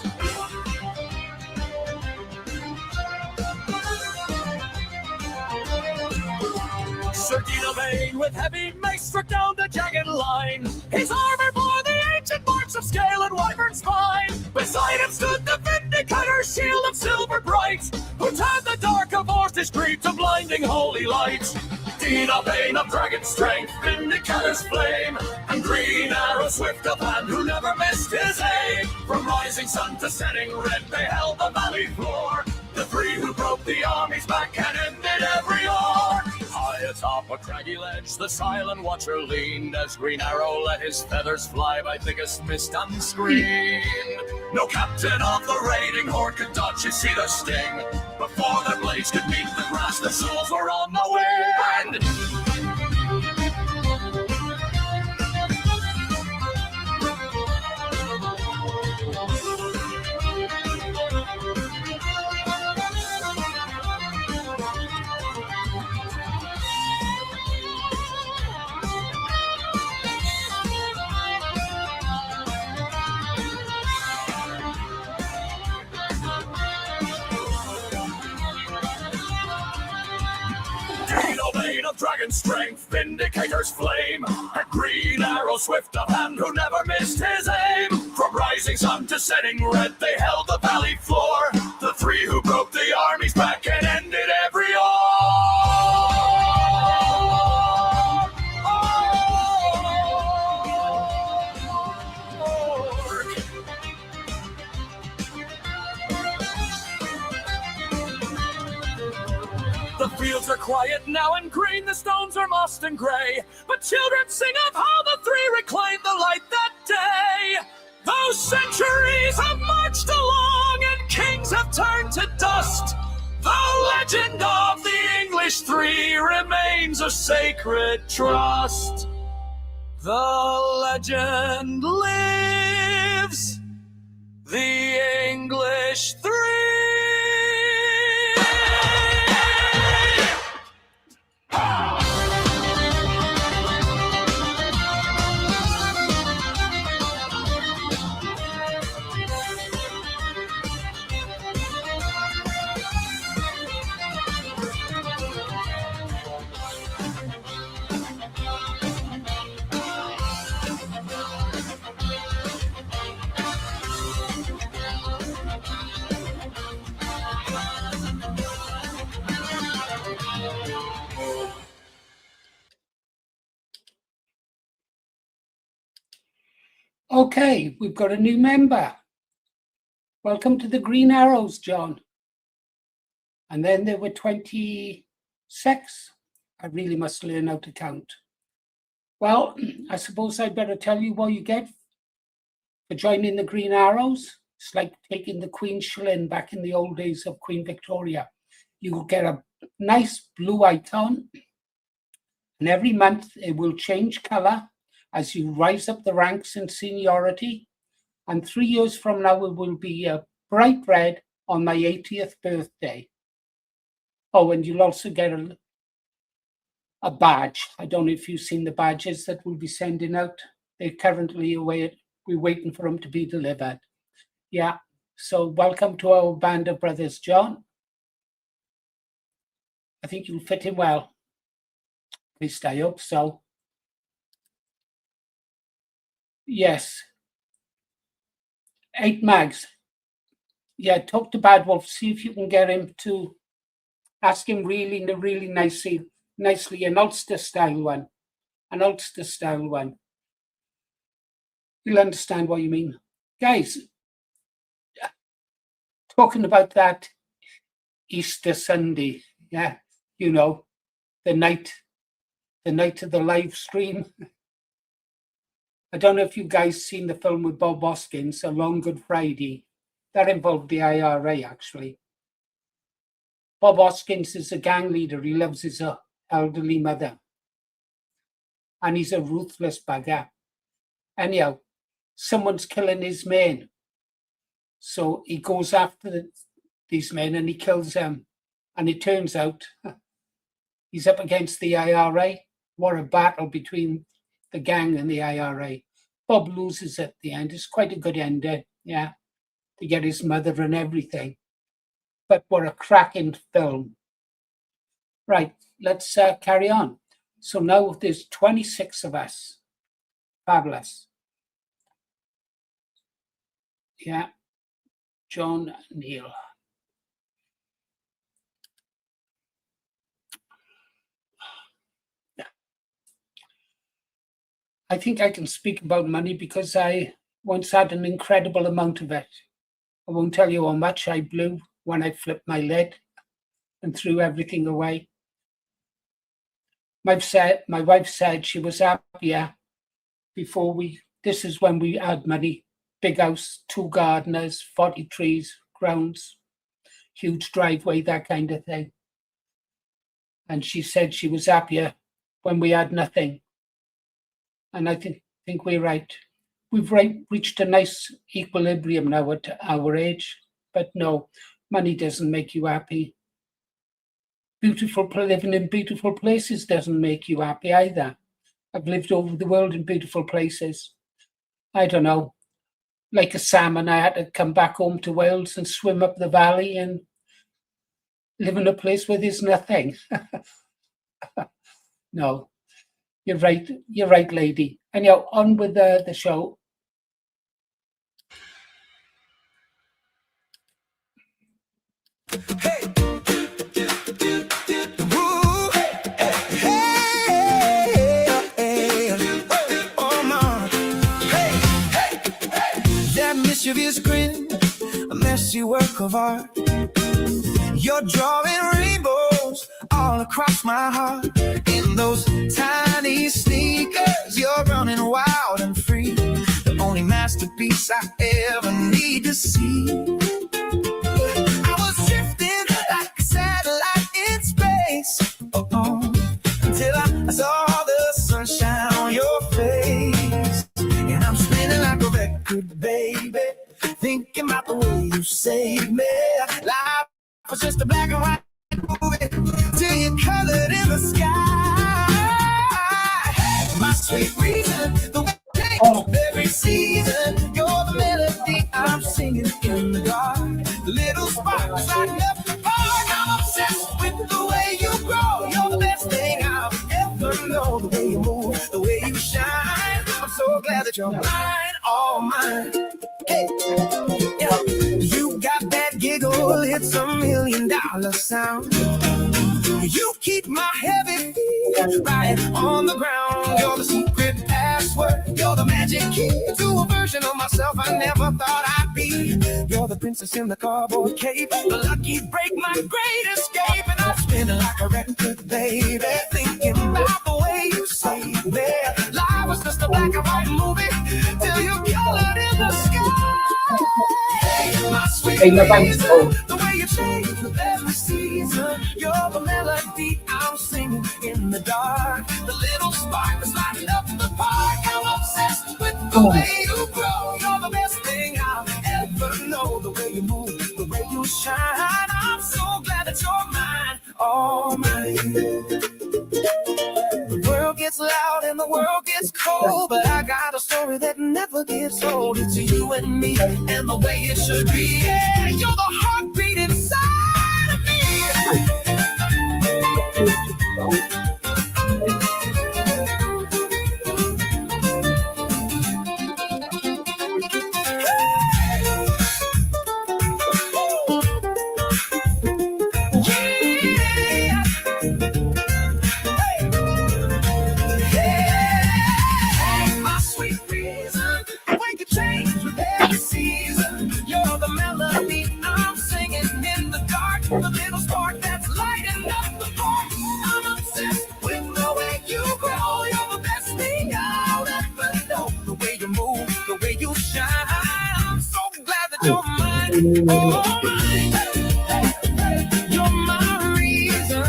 Speaker 2: Sir Dean O'Bain with heavy mace struck down the jagged line. His armor bore the ancient marks of scale and wyvern spine. Beside him stood the Vindicator, shield of silver bright, who turned the dark of Ortish creed to blinding holy light. Dean O'Bain of dragon strength, Vindicator's flame, and Green Arrow swift of hand who never missed his aim. From rising sun to setting red, they held the valley floor, the 3 who broke the army's back and ended every war. High atop a craggy ledge, the silent watcher leaned, as Green Arrow let his feathers fly by thickest mist unscreened. No captain of the raiding horde could dodge his cedar sting. Before their blades could meet the grass, their souls were on the wind. Dean O'Bain of dragon strength, Vindicator's flame, and Green Arrow swift of hand who never missed his aim. From rising sun to setting red, they held the valley floor, the 3 who broke the army's back and ended every The fields are quiet now and green, the stones are mossed and grey, but children sing of how the 3 reclaimed the light that day. Those centuries have marched along and kings have turned to dust. The legend of the English 3 remains a sacred trust. The legend lives, the English 3.
Speaker 1: Okay, we've got a new member. Welcome to the Green Arrows, John. And then there were 26. I really must learn how to count. Well, I suppose I'd better tell you what you get for joining the Green Arrows. It's like taking the Queen's shilling back in the old days of Queen Victoria. You will get a nice blue icon, and every month it will change colour as you rise up the ranks in seniority. And 3 years from now, it will be a bright red on my 80th birthday. Oh, and you'll also get a badge. I don't know if you've seen the badges that we'll be sending out. They're currently away. We're waiting for them to be delivered. Yeah. So welcome to our band of brothers, John. I think you'll fit in well. At least I hope so. Yes. 8 mags. Yeah, talk to Bad Wolf. See if you can get him to ask him really nicely, an Ulster style one. An Ulster style one. You'll understand what you mean. Guys, talking about that Easter Sunday, yeah, you know, the night of the live stream. I don't know if you guys seen the film with Bob Hoskins, A Long Good Friday. That involved the IRA, actually. Bob Hoskins is a gang leader. He loves his elderly mother. And he's a ruthless bugger. Anyhow, someone's killing his men. So he goes after these men and he kills them. And it turns out he's up against the IRA. What a battle between the gang and the IRA. Bob loses at the end. It's quite a good ending, yeah, to get his mother and everything. But what a cracking film. Right, let's carry on. So now there's 26 of us. Fabulous. Yeah, John Neal. I think I can speak about money because I once had an incredible amount of it. I won't tell you how much I blew when I flipped my lid and threw everything away. My wife said she was happier before this is when we had money. Big house, 2 gardeners, 40 trees, grounds, huge driveway, that kind of thing. And she said she was happier when we had nothing. And I think we're right. We've reached a nice equilibrium now at our age. But no, money doesn't make you happy. Living in beautiful places doesn't make you happy either. I've lived over the world in beautiful places. I don't know. Like a salmon, I had to come back home to Wales and swim up the valley and live in a place where there's nothing. No. You're right, lady. Anyhow, on with the show.
Speaker 2: That mischievous grin, a messy work of art. You're drawing rainbows all across my heart. In those tiny sneakers, you're running wild and free. The only masterpiece I ever need to see. I was drifting like a satellite in space, until I saw the sunshine on your face. And I'm spinning like a record, baby, thinking about the way you saved me. Life was just a black and white movie till you colored in the sky. My sweet reason, the way of every season. You're the melody I'm singing in the dark. The little sparks lighting up the park. I'm obsessed with the way you grow. You're the best thing I'll ever know. The way you move, the way you shine. I'm so glad that you're mine, all mine. Hey, yeah. You got that giggle, it's $1 million sound. You keep my heavy feet right on the ground. You're the secret password. You're the magic key to a version of myself I never thought I'd be. You're the princess in the cardboard cape, the lucky break, my great escape. And I'm spinning like a record, baby, thinking about the way you saved me. Life was just a black and white movie till you colored in the sky. Hey, my sweet reason, the way you change with every season. You're the melody I'm singing in the dark. The little spark that's lighting up the park. I'm obsessed with the way you grow. You're the best thing I'll ever know. The way you move, the way you shine. I'm so glad that you're mine,
Speaker 3: all mine. The world gets loud and the world gets cold, but I got a story that never gets old. It's you and me and the way it should be. Yeah, you're the heartbeat inside of me. My sweet reason, we could change with every season. You're the melody I'm singing in the dark, the little spark that's lighting up the park. I'm obsessed with the way you grow. You're the best thing I'll ever know. The way you move, the way you shine. I'm so glad that you're mine. Oh, mine. You're my reason.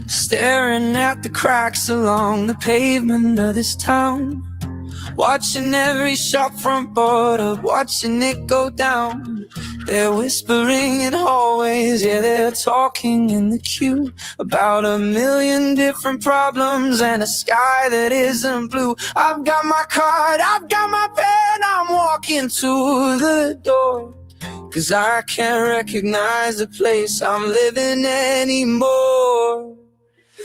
Speaker 3: Staring at the cracks along the pavement of this town, watching every shop front board up, watching it go down. They're whispering in hallways, yeah, they're talking in the queue about a million different problems and a sky that isn't blue. I've got my card, I've got my pen, I'm walking to the door, 'cause I can't recognize the place I'm living anymore.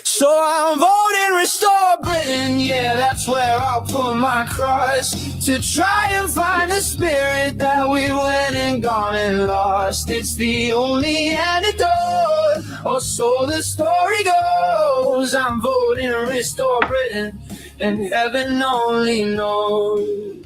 Speaker 3: So I'm voting Restore Britain, yeah, that's where I'll put my cross, to try and find the spirit that we went and gone and lost. It's the only antidote, or so the story goes. I'm voting Restore Britain, and heaven only knows.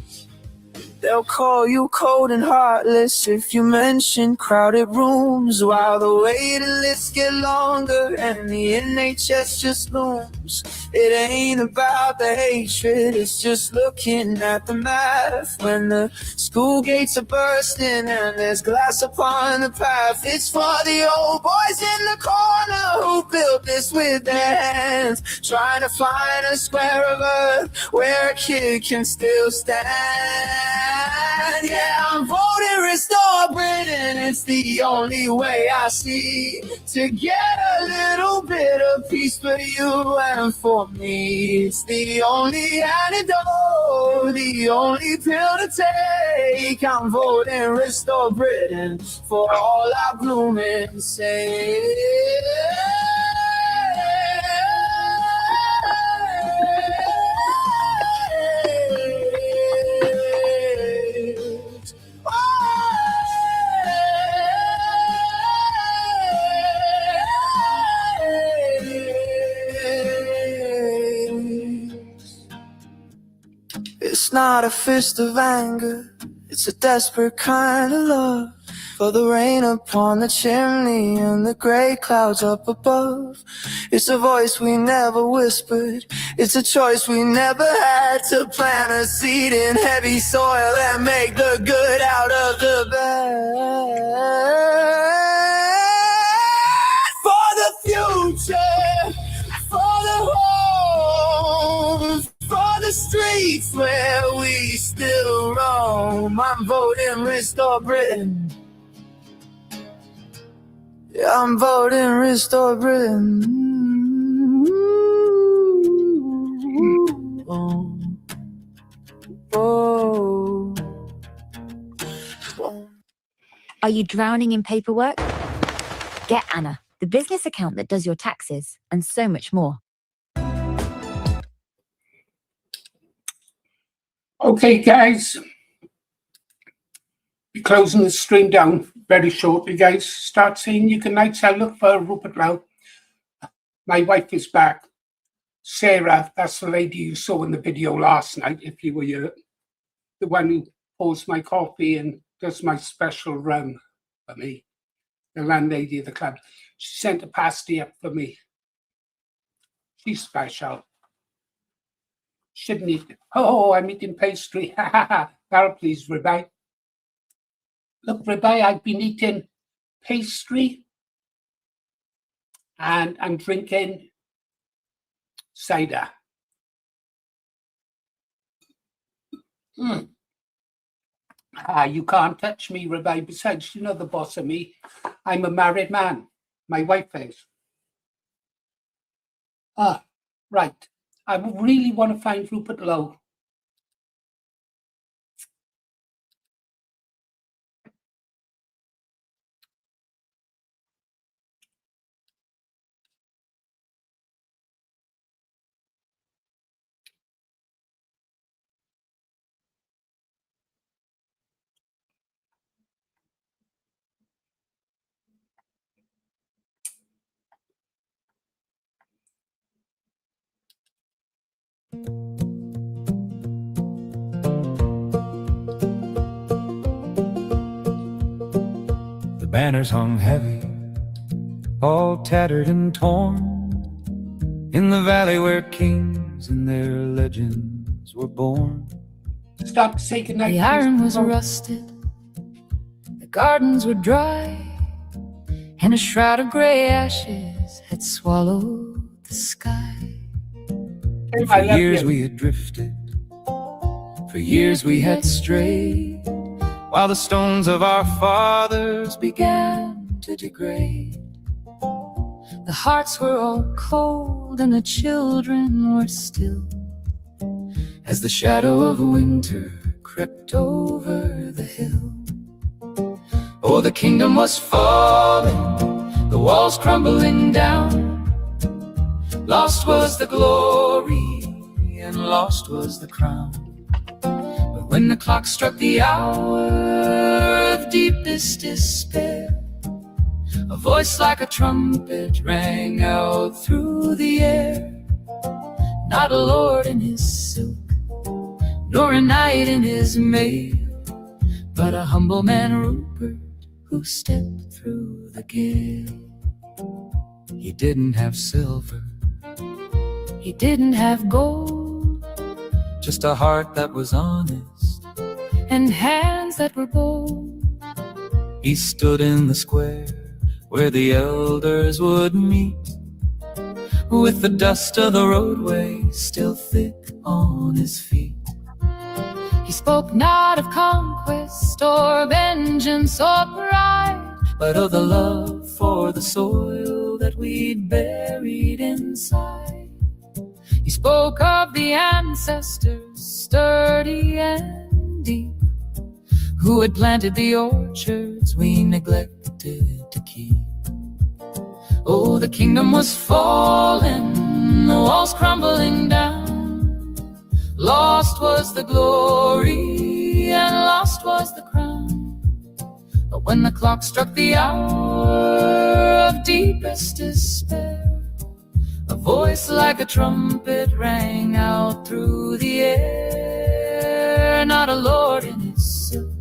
Speaker 3: They'll call you cold and heartless if you mention crowded rooms, while the waiting lists get longer and the NHS just looms. It ain't about the hatred, it's just looking at the math. When the school gates are bursting and there's glass upon the path, it's for the old boys in the corner who built this with their hands, trying to find a square of earth where a kid can still stand. Yeah, I'm voting Restore Britain, it's the only way I see to get a little bit of peace for you and for me. It's the only antidote, the only pill to take. I'm voting Restore Britain for all our blooming sake. It's not a fist of anger, it's a desperate kind of love, for the rain upon the chimney and the gray clouds up above. It's a voice we never whispered, it's a choice we never had, to plant a seed in heavy soil and make the good out of the bad. For the future, for the home, for the streets where we still roam, I'm voting Restore Britain. Yeah, I'm voting Restore Britain.
Speaker 9: Are you drowning in paperwork? Get Anna, the business account that does your taxes and so much more.
Speaker 1: Okay, guys. Be closing the stream down very shortly, guys. Start saying your goodnights. I look for Rupert now. My wife is back. Sarah, that's the lady you saw in the video last night, if you were here. The one who pours my coffee and does my special rum for me. The landlady of the club. She sent a pasty up for me. She's special. Shouldn't eat. Oh, I'm eating pastry. Ha ha ha. That'll please, Rabbi. Look, Rabbi, I've been eating pastry and I'm drinking cider. You can't touch me, Rabbi. Besides, you know the boss of me. I'm a married man. My wife is. Right. I really want to find Rupert Lowe.
Speaker 3: The banners hung heavy, all tattered and torn, in the valley where kings and their legends were born.
Speaker 1: Stop to say goodnight.
Speaker 7: The iron was rusted, the gardens were dry, and a shroud of grey ashes had swallowed the sky. For years we had drifted, for years we had strayed, while the stones of our fathers began to degrade. The hearts were all cold and the children were still, as the shadow of winter crept over the hill. Oh, the kingdom was falling, the walls crumbling down. Lost was the glory and lost was the crown. But when the clock struck the hour of deepest despair, a voice like a trumpet rang out through the air. Not a lord in his silk, nor a knight in his mail, but a humble man, Rupert, who stepped through the gale. He didn't have silver, he didn't have gold, just a heart that was honest and hands that were bold. He stood in the square where the elders would meet, with the dust of the roadway still thick on his feet. He spoke not of conquest or vengeance or pride, but of the love for the soil that we'd buried inside. He spoke of the ancestors, sturdy and deep, who had planted the orchards we neglected to keep. Oh, the kingdom was falling, the walls crumbling down. Lost was the glory and lost was the crown. But when the clock struck the hour of deepest despair, a voice like a trumpet rang out through the air. Not a lord in his silk,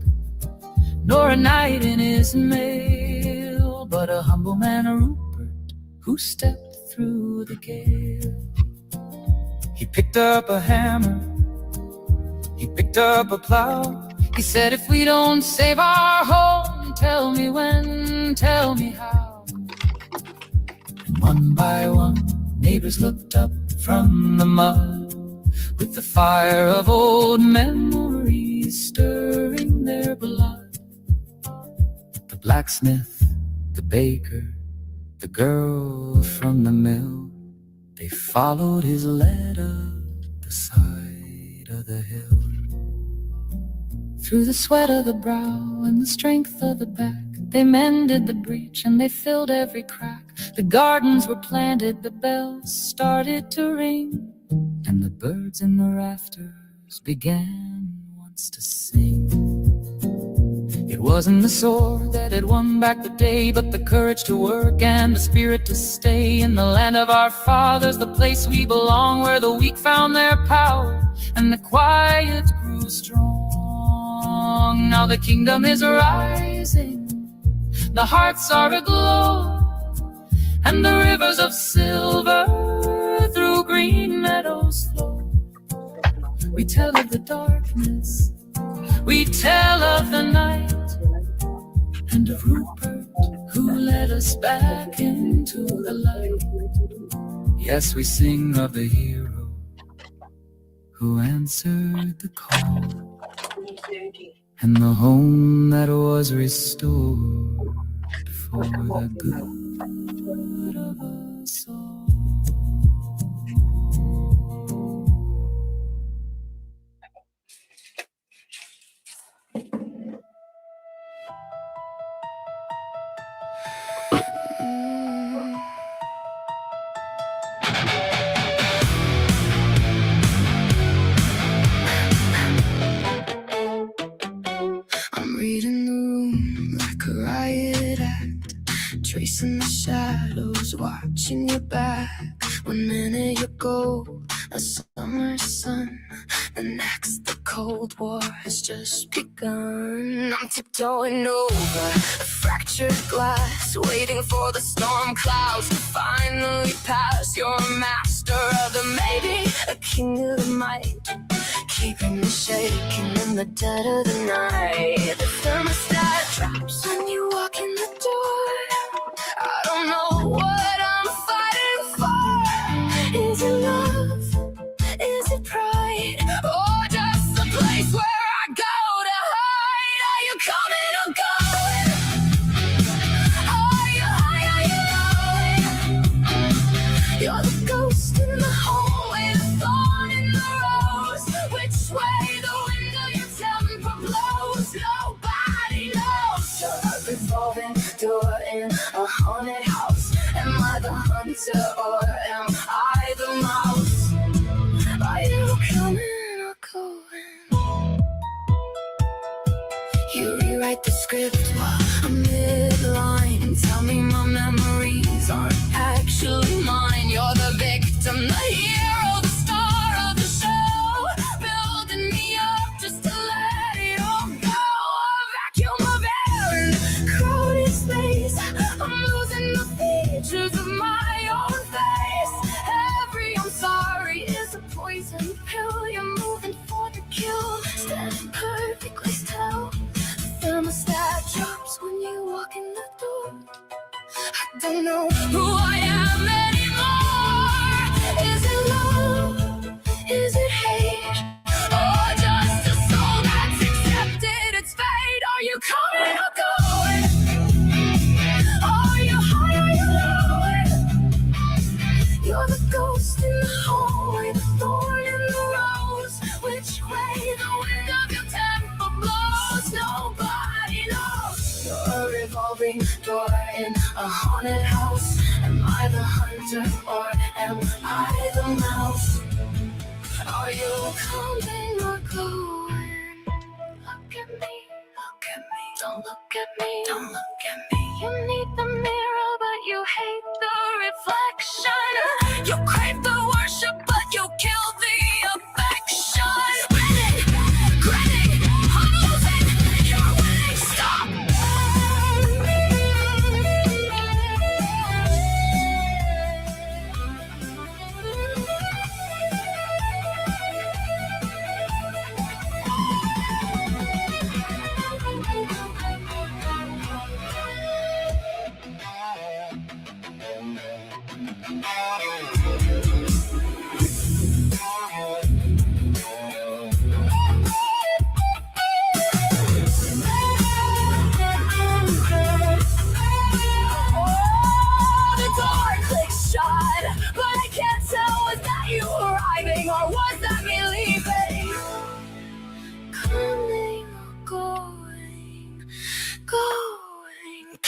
Speaker 7: nor a knight in his mail, but a humble man, Rupert, who stepped through the gale. He picked up a hammer, he picked up a plow. He said, if we don't save our home, tell me when, tell me how. And one by one, neighbors looked up from the mud, with the fire of old memories stirring their blood. The blacksmith, the baker, the girl from the mill, they followed his lead up the side of the hill. Through the sweat of the brow and the strength of the back, they mended the breach and they filled every crack. The gardens were planted, the bells started to ring, and the birds in the rafters began once to sing. It wasn't the sword that had won back the day, but the courage to work and the spirit to stay in the land of our fathers, the place we belong, where the weak found their power and the quiet grew strong. Now the kingdom is rising, the hearts are aglow, and the rivers of silver through green meadows flow. We tell of the darkness, we tell of the night, and of Rupert, who led us back into the light.
Speaker 3: Yes, we sing of the hero who answered the call, and the home that was restored for the good of us all. I'm reading the room like a riot act, tracing the shadows, watching your back. 1 minute you go, a summer sun, the next the Cold War has just begun. I'm tiptoeing over a fractured glass, waiting for the storm clouds to finally pass. You're a master of the maybe, a king of the might, keeping me shaking in the dead of the night. The thermostat drops when you walk in the door. I don't know what I'm fighting for. Is it love? Is it pride? Or just a place where I go to hide? Are you coming or going? Are you high? Are you low? You're the ghost in the hallway, the thorn in the rose. Which way the wind of your temper blows, nobody knows. You're a revolving door in a haunted house. Am I the hunter or am I the mouse? Are you coming or going? You rewrite the script while I'm midline. Tell me my memories aren't actually mine. You're the victim, the hero, the star of the show, building me up just to let it all go. A vacuum of air and crowded space. I'm losing the features of my own face. Every I'm sorry is a poison pill. You're moving for the kill, standing perfectly still. The thermostat drops when you walk in the door. I don't know who I am anymore. Is it love? Is it hate? Or just a soul that's accepted its fate? Are you coming or going? Are you high? Are you low? You're the ghost in the hallway, the thorn in the rose. Which way the wind of your temper blows, nobody knows. You're a revolving door in a haunted house. Am I the hunter or am I the mouse? Are you coming or going? Look at me, look at me. Don't look at me, don't look at me. You need the mirror, but you hate the reflection. You crave the worship, but you kill the affection. Grinning, I'm losing, you're winning, stop. The door clicks shut, but I can't tell, was that you arriving or was that me leaving? Coming or going, going,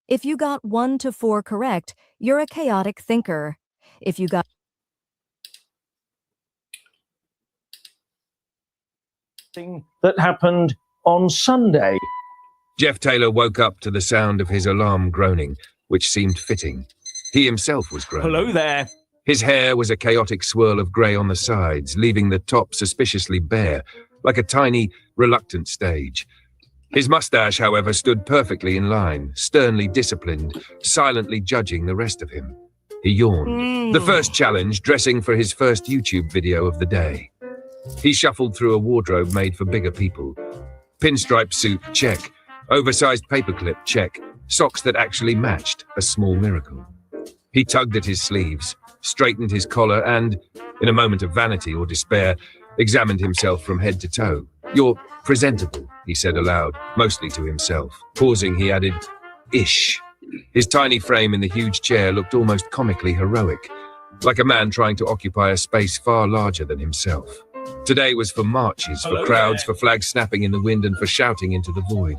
Speaker 4: If you got 1 to 4 correct, you're a chaotic thinker. If you got
Speaker 6: that happened on Sunday.
Speaker 20: Jeff Taylor woke up to the sound of his alarm groaning, which seemed fitting. He himself was groaning.
Speaker 6: Hello there.
Speaker 20: His hair was a chaotic swirl of grey on the sides, leaving the top suspiciously bare, like a tiny, reluctant stage. His mustache, however, stood perfectly in line, sternly disciplined, silently judging the rest of him. He yawned. The first challenge, dressing for his first YouTube video of the day. He shuffled through a wardrobe made for bigger people. Pinstripe suit, check. Oversized paperclip, check. Socks that actually matched, a small miracle. He tugged at his sleeves, straightened his collar, and, in a moment of vanity or despair, examined himself from head to toe. "You're presentable," he said aloud, mostly to himself. Pausing, he added, "ish." His tiny frame in the huge chair looked almost comically heroic, like a man trying to occupy a space far larger than himself. Today was for marches, for crowds, for flags snapping in the wind, and for shouting into the void.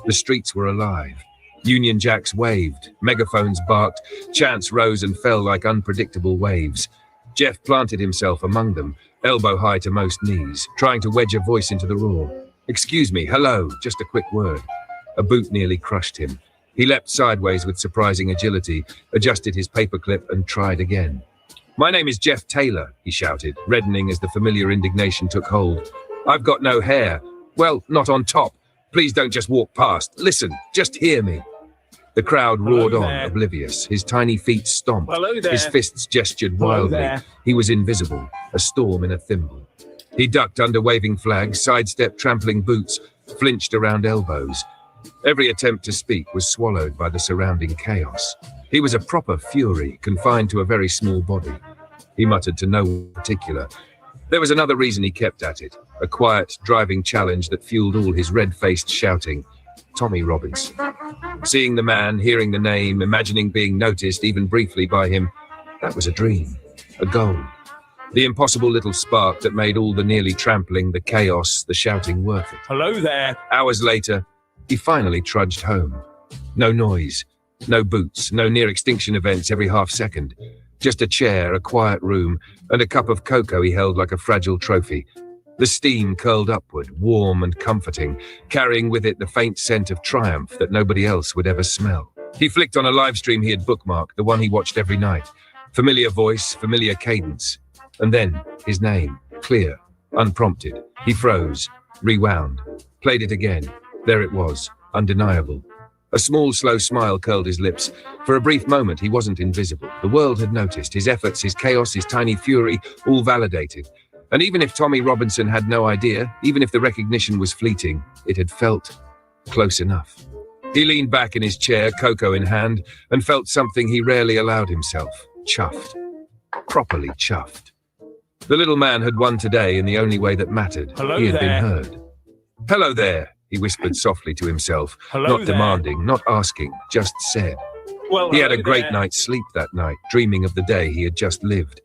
Speaker 20: The streets were alive. Union Jacks waved, megaphones barked, chants rose and fell like unpredictable waves. Jeff planted himself among them, elbow high to most knees, trying to wedge a voice into the roar. "Excuse me, hello," just a quick word. A boot nearly crushed him. He leapt sideways with surprising agility, adjusted his paperclip, and tried again. "My name is Jeff Taylor," he shouted, reddening as the familiar indignation took hold. "I've got no hair. Well, not on top. Please don't just walk past. Listen, just hear me." The crowd roared on, oblivious. His tiny feet stomped. His fists gestured wildly. He was invisible, a storm in a thimble. He ducked under waving flags, sidestepped trampling boots, flinched around elbows. Every attempt to speak was swallowed by the surrounding chaos. He was a proper fury, confined to a very small body. He muttered to no one in particular. There was another reason he kept at it, a quiet, driving challenge that fueled all his red-faced shouting. Tommy Robinson. Seeing the man, hearing the name, imagining being noticed, even briefly, by him, that was a dream, a goal. The impossible little spark that made all the nearly trampling, the chaos, the shouting worth it.
Speaker 2: Hello there.
Speaker 20: Hours later, he finally trudged home. No noise, no boots, no near-extinction events every half second. Just a chair, a quiet room, and a cup of cocoa he held like a fragile trophy. The steam curled upward, warm and comforting, carrying with it the faint scent of triumph that nobody else would ever smell. He flicked on a live stream he had bookmarked, the one he watched every night. Familiar voice, familiar cadence. And then, his name, clear, unprompted. He froze, rewound, played it again. There it was, undeniable. A small, slow smile curled his lips. For a brief moment, he wasn't invisible. The world had noticed his efforts, his chaos, his tiny fury, all validated. And even if Tommy Robinson had no idea, even if the recognition was fleeting, it had felt close enough. He leaned back in his chair, cocoa in hand, and felt something he rarely allowed himself. Chuffed. Properly chuffed. The little man had won today in the only way that mattered. He had been heard. "Hello there," he whispered softly to himself, not demanding, not asking, just said. He had a great night's sleep that night, dreaming of the day he had just lived.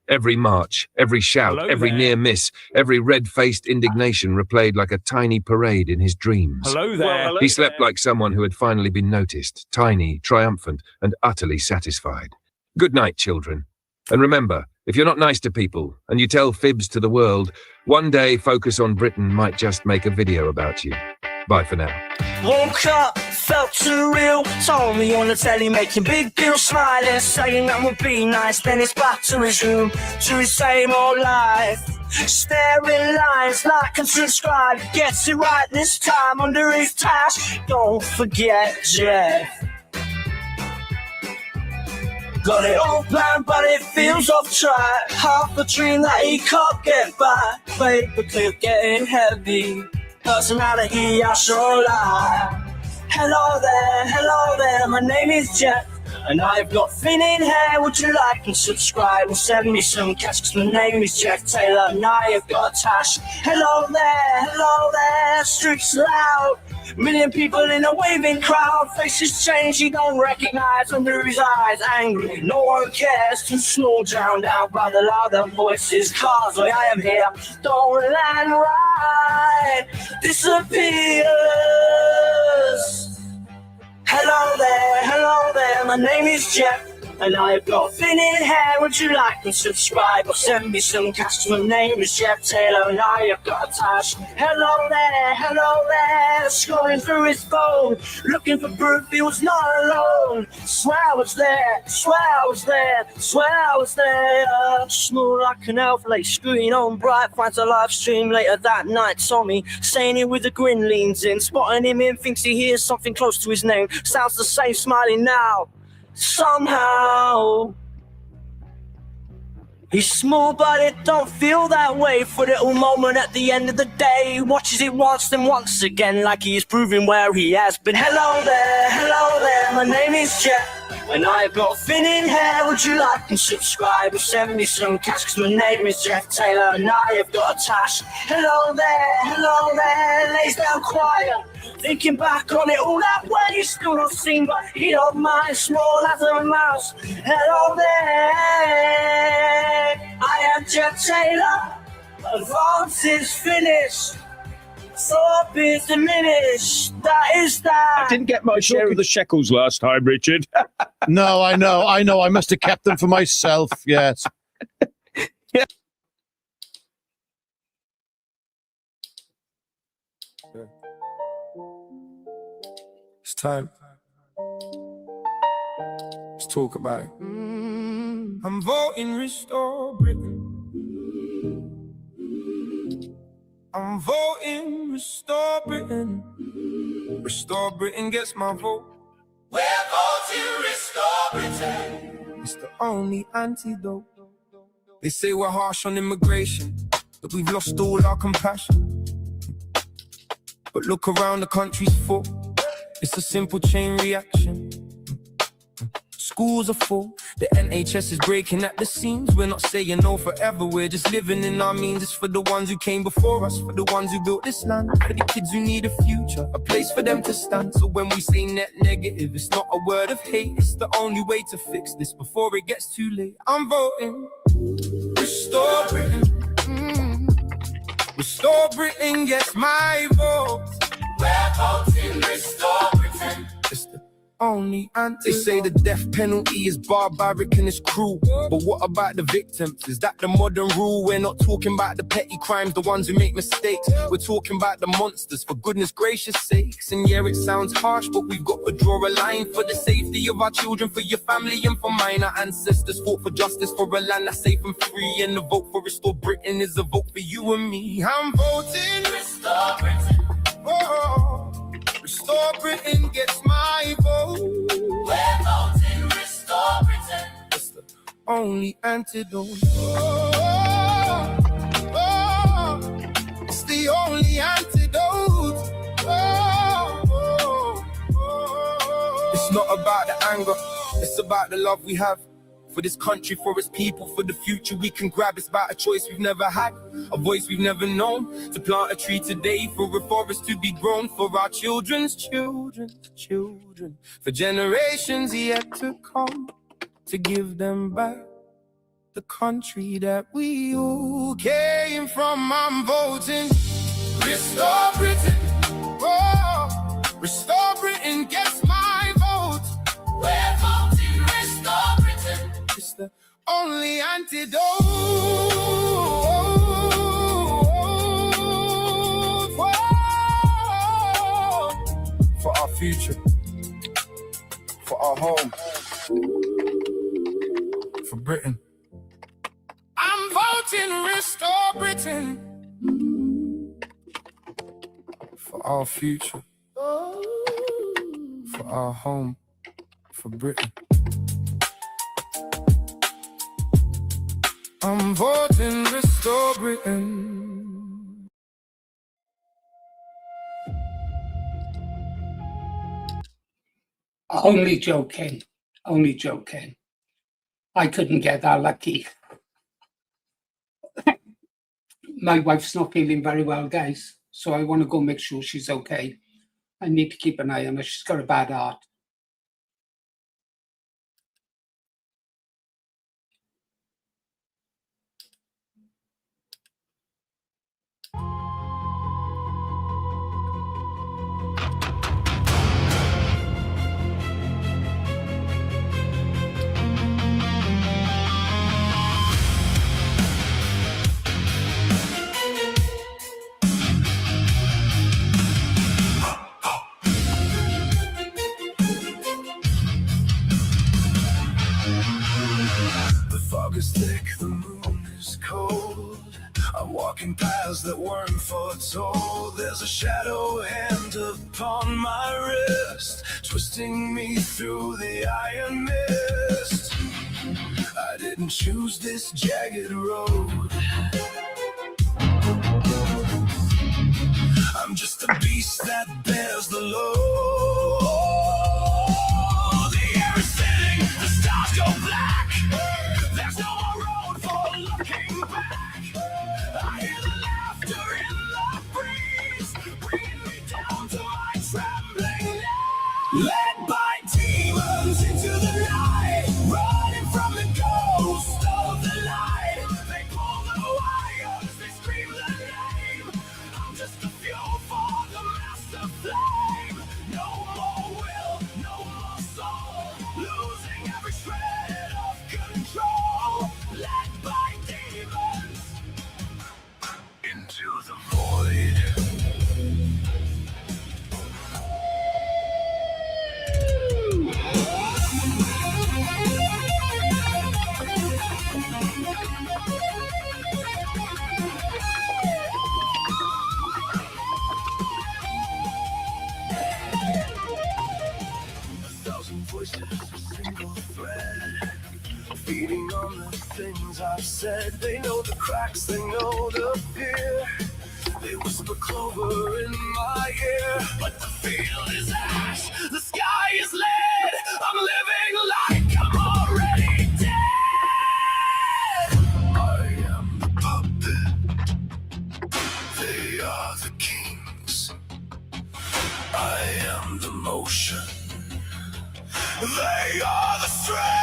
Speaker 20: Every march, every shout, every near miss, every red-faced indignation replayed like a tiny parade in his dreams. He slept like someone who had finally been noticed, tiny, triumphant, and utterly satisfied. Good night, children. And remember, if you're not nice to people, and you tell fibs to the world, one day Focus on Britain might just make a video about you. Bye for now.
Speaker 2: Woke up, felt too real. Told me on the telly, making big deal, smiling, saying that would be nice. Then it's back to his room, to his same old life. Staring lines, like and subscribe. Gets it right this time under his task. Don't forget Jeff. Got it all planned, but it feels off track. Half the dream that he can't get back. Paperclip getting heavy. Personality, I sure lie. Hello there, my name is Jeff, and I've got thinning hair. Would you like and subscribe and send me some cash? 'Cause my name is Jeff Taylor, and I've got a tash. Hello there, streets loud. Million people in a waving crowd. Faces change, you don't recognize. Under his eyes, angry, no one cares. Too small, drowned out by the louder voices. Cars, I am here, don't land right. Disappears. Hello there, my name is Jeff, and I've got thinning hair. Would you like and subscribe or send me some cash? My name is Jeff Taylor, and I've got a tash. Hello there, scrolling through his phone, looking for proof he was not alone. Swear I was there. Small like an elf, late screen on bright. Finds a live stream later that night. Tommy saying it with a grin, leans in, spotting him in, thinks he hears something close to his name. Sounds the same, smiling now. somehow. He's small, but it don't feel that way for a little moment at the end of the day. Watches it once, then once again, like he is proving where he has been. Hello there, my name is Jeff, and I've got thinning hair. Would you like and subscribe and send me some cash? Cause my name is Jeff Taylor, and I have got a tash. Hello there, lays down quiet. Thinking back on it all that way, you still not seen, but he don't mind, small as a mouse. Hello there, I am Jeff Taylor. Advance is finished, soap is diminished. That is that.
Speaker 6: I didn't get my share of the shekels last time, Richard.
Speaker 12: No, I know. I must have kept them for myself. Yes.
Speaker 6: Yeah.
Speaker 13: It's time. Let's talk about it. I'm voting restore Britain. I'm voting restore Britain. Restore Britain gets my vote.
Speaker 2: We're voting restore Britain.
Speaker 13: It's the only antidote. They say we're harsh on immigration, that we've lost all our compassion. But look around, the country's full. It's a simple chain reaction. Schools are full, the NHS is breaking at the seams. We're not saying no forever, we're just living in our means. It's for the ones who came before us, for the ones who built this land, for the kids who need a future, a place for them to stand. So when we say net negative, it's not a word of hate. It's the only way to fix this before it gets too late. I'm voting restore Britain. Restore Britain gets my vote.
Speaker 2: We're voting restore Britain.
Speaker 13: It's the only antidote. They say the death penalty is barbaric and it's cruel, but what about the victims? Is that the modern rule? We're not talking about the petty crimes, the ones who make mistakes. We're talking about the monsters, for goodness gracious sakes. And yeah, it sounds harsh, but we've got to draw a line for the safety of our children, for your family and for mine. Our ancestors fought for justice, for a land that's safe and free, and the vote for restore Britain is a vote for you and me. I'm voting
Speaker 2: restore Britain.
Speaker 13: Oh, restore Britain gets my vote.
Speaker 2: We're voting restore Britain.
Speaker 13: It's the only antidote. It's the only antidote. It's not about the anger, it's about the love we have for this country, for its people, for the future we can grab. It's about a choice we've never had, a voice we've never known. To plant a tree today, for a forest to be grown, for our children's children, for generations yet to come, to give them back the country that we all came from. I'm voting restore Britain. Oh, restore Britain gets my vote.
Speaker 2: We're voting restore Britain.
Speaker 13: It's the only antidote for our future, for our home, for Britain. I'm voting restore Britain for our future, for our home, for Britain. I'm voting restore Britain.
Speaker 1: Only joking. Only joking. I couldn't get that lucky. My wife's not feeling very well, guys, so I want to go make sure she's okay. I need to keep an eye on her. She's got a bad heart.
Speaker 13: The fog is thick, the moon is cold.
Speaker 2: I'm walking paths that weren't foretold. There's a shadow hand upon my wrist, twisting me through the iron mist. I didn't choose this jagged road. I'm just a beast that bears the load. The air is thinning, the stars go black. There's no more road for looking back. I hear the laughter in the breeze, bringing me down to my trembling knees. Led by demons into the night, running from the ghost of the light. They pull the wires, they scream the name. I'm just a fuel for the master flame. No more will, no more soul, losing every shred of control. Led by demons into the void. Voices, a single thread, feeding on the things I've said. They know the cracks, they know the fear. They whisper clover in my ear, but the field is ash, the sky is lead. I'm living like I'm already dead. I am the puppet, they are the kings. I am the motion, they are the strength.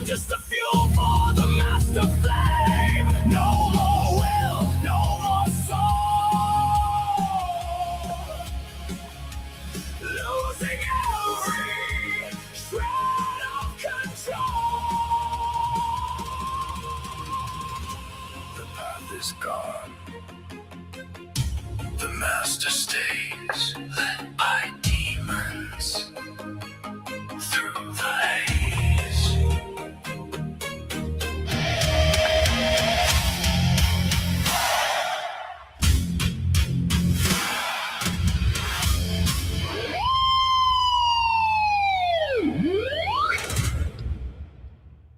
Speaker 2: Just a fuel for the master flame. No more will, no more soul. Losing every shred of control. The path is gone. The master stays, led by demons through the haze.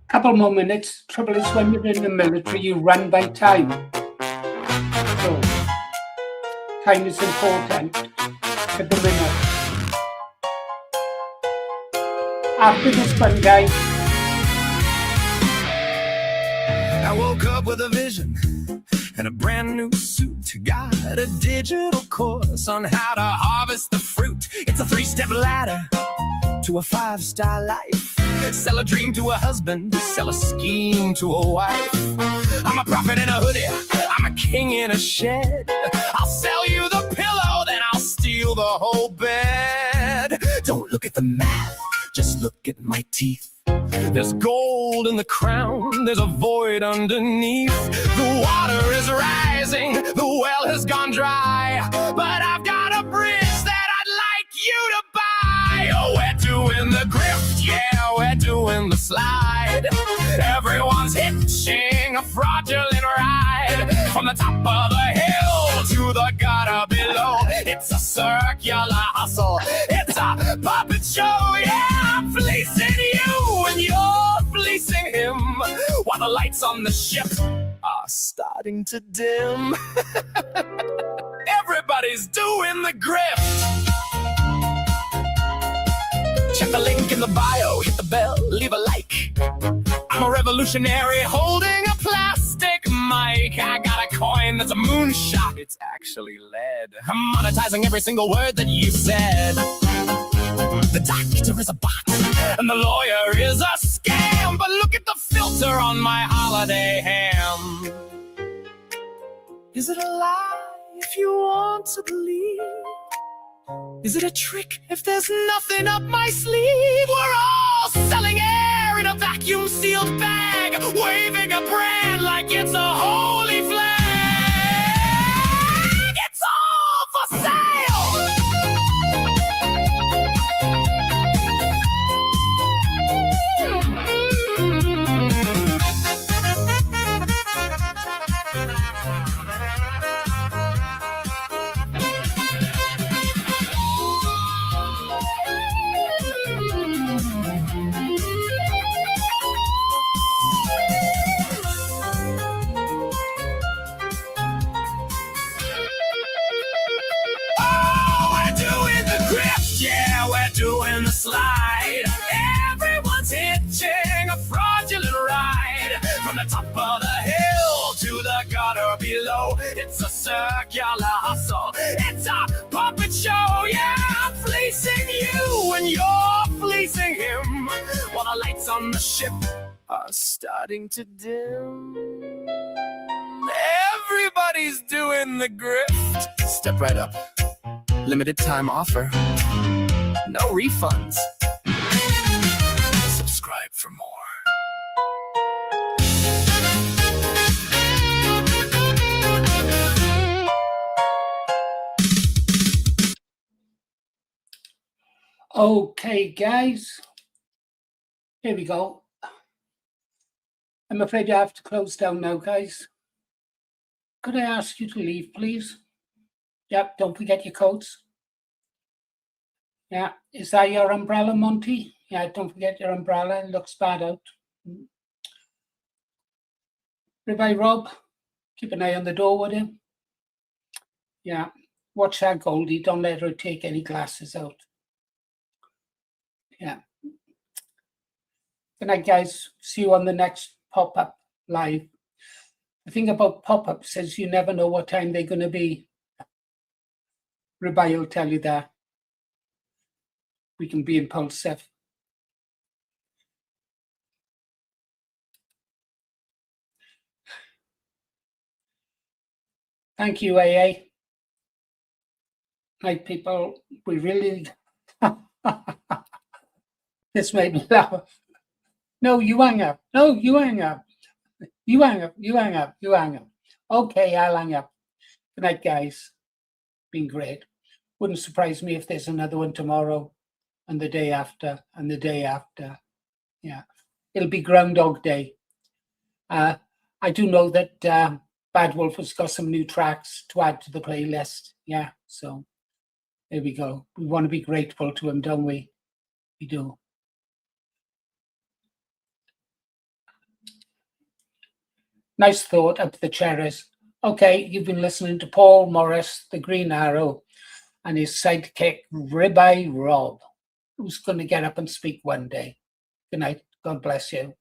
Speaker 1: Couple more minutes. Trouble is when you're in the military, you run by time. So, time is important to the minute. After this one, guys.
Speaker 2: I woke up with a vision and a brand new suit. Got a digital course on how to harvest the fruit. It's a 3-step ladder to a 5-star life. Sell a dream to a husband, sell a scheme to a wife. I'm a prophet in a hoodie, I'm a king in a shed. I'll sell you the pillow, then I'll steal the whole bed. Don't look at the math, just look at my teeth. There's gold in the crown, there's a void underneath. The water is rising, the well has gone dry, but I've got a bridge that I'd like you to buy. Oh, we're doing the grift, yeah, we're doing the slide. Everyone's hitching a fraudulent ride from the top of the hill to the gutter below. It's a circular hustle, it's a puppet show, yeah. I'm fleecing you and you're fleecing him, while the lights on the ship are starting to dim. Everybody's doing the grift. in the bio, hit the bell, leave a like. I'm a revolutionary holding a plastic mic. I got a coin that's a moonshot. It's actually lead. I'm monetizing every single word that you said. The doctor is a bot, and the lawyer is a scam. But look at the filter on my holiday ham. Is it a lie if you want to believe? Is it a trick if there's nothing up my sleeve? We're all selling air in a vacuum-sealed bag, waving a brand like it's a holy flag. It's all for sale! Yeah, we're doing the slide. Everyone's hitching a fraudulent ride. From the top of the hill to the gutter below. It's a circular hustle. It's a puppet show. Yeah, I'm fleecing you and you're fleecing him. While the lights on the ship are starting to dim. Everybody's doing the grift. Step right up. Limited time offer. No refunds. Subscribe for more.
Speaker 1: Okay, guys. Here we go. I'm afraid I have to close down now, guys. Could I ask you to leave, please? Yep, don't forget your coats. Yeah, is that your umbrella, Monty? Yeah, don't forget your umbrella. It looks bad out. Goodbye, Rob. Keep an eye on the door, would you? Yeah, watch that Goldie. Don't let her take any glasses out. Yeah. Good night, guys. See you on the next pop-up live. The thing about pop-ups is you never know what time they're going to be. Rubai will tell you that. We can be impulsive. Thank you, AA. Night, people. We really... This made me laugh. No, you hang up. No, you hang up. You hang up. You hang up. You hang up. Okay, I'll hang up. Good night, guys. Been great. Wouldn't surprise me if there's another one tomorrow and the day after and the day after. Yeah, it'll be Groundhog Day. I do know that Bad Wolf has got some new tracks to add to the playlist. Yeah, so there we go. We want to be grateful to him, don't we? We do. Nice thought up the cherries. Okay, you've been listening to Paul Morris, the Green Arrow, and his sidekick, Ribeye Rob, who's going to get up and speak one day. Good night. God bless you.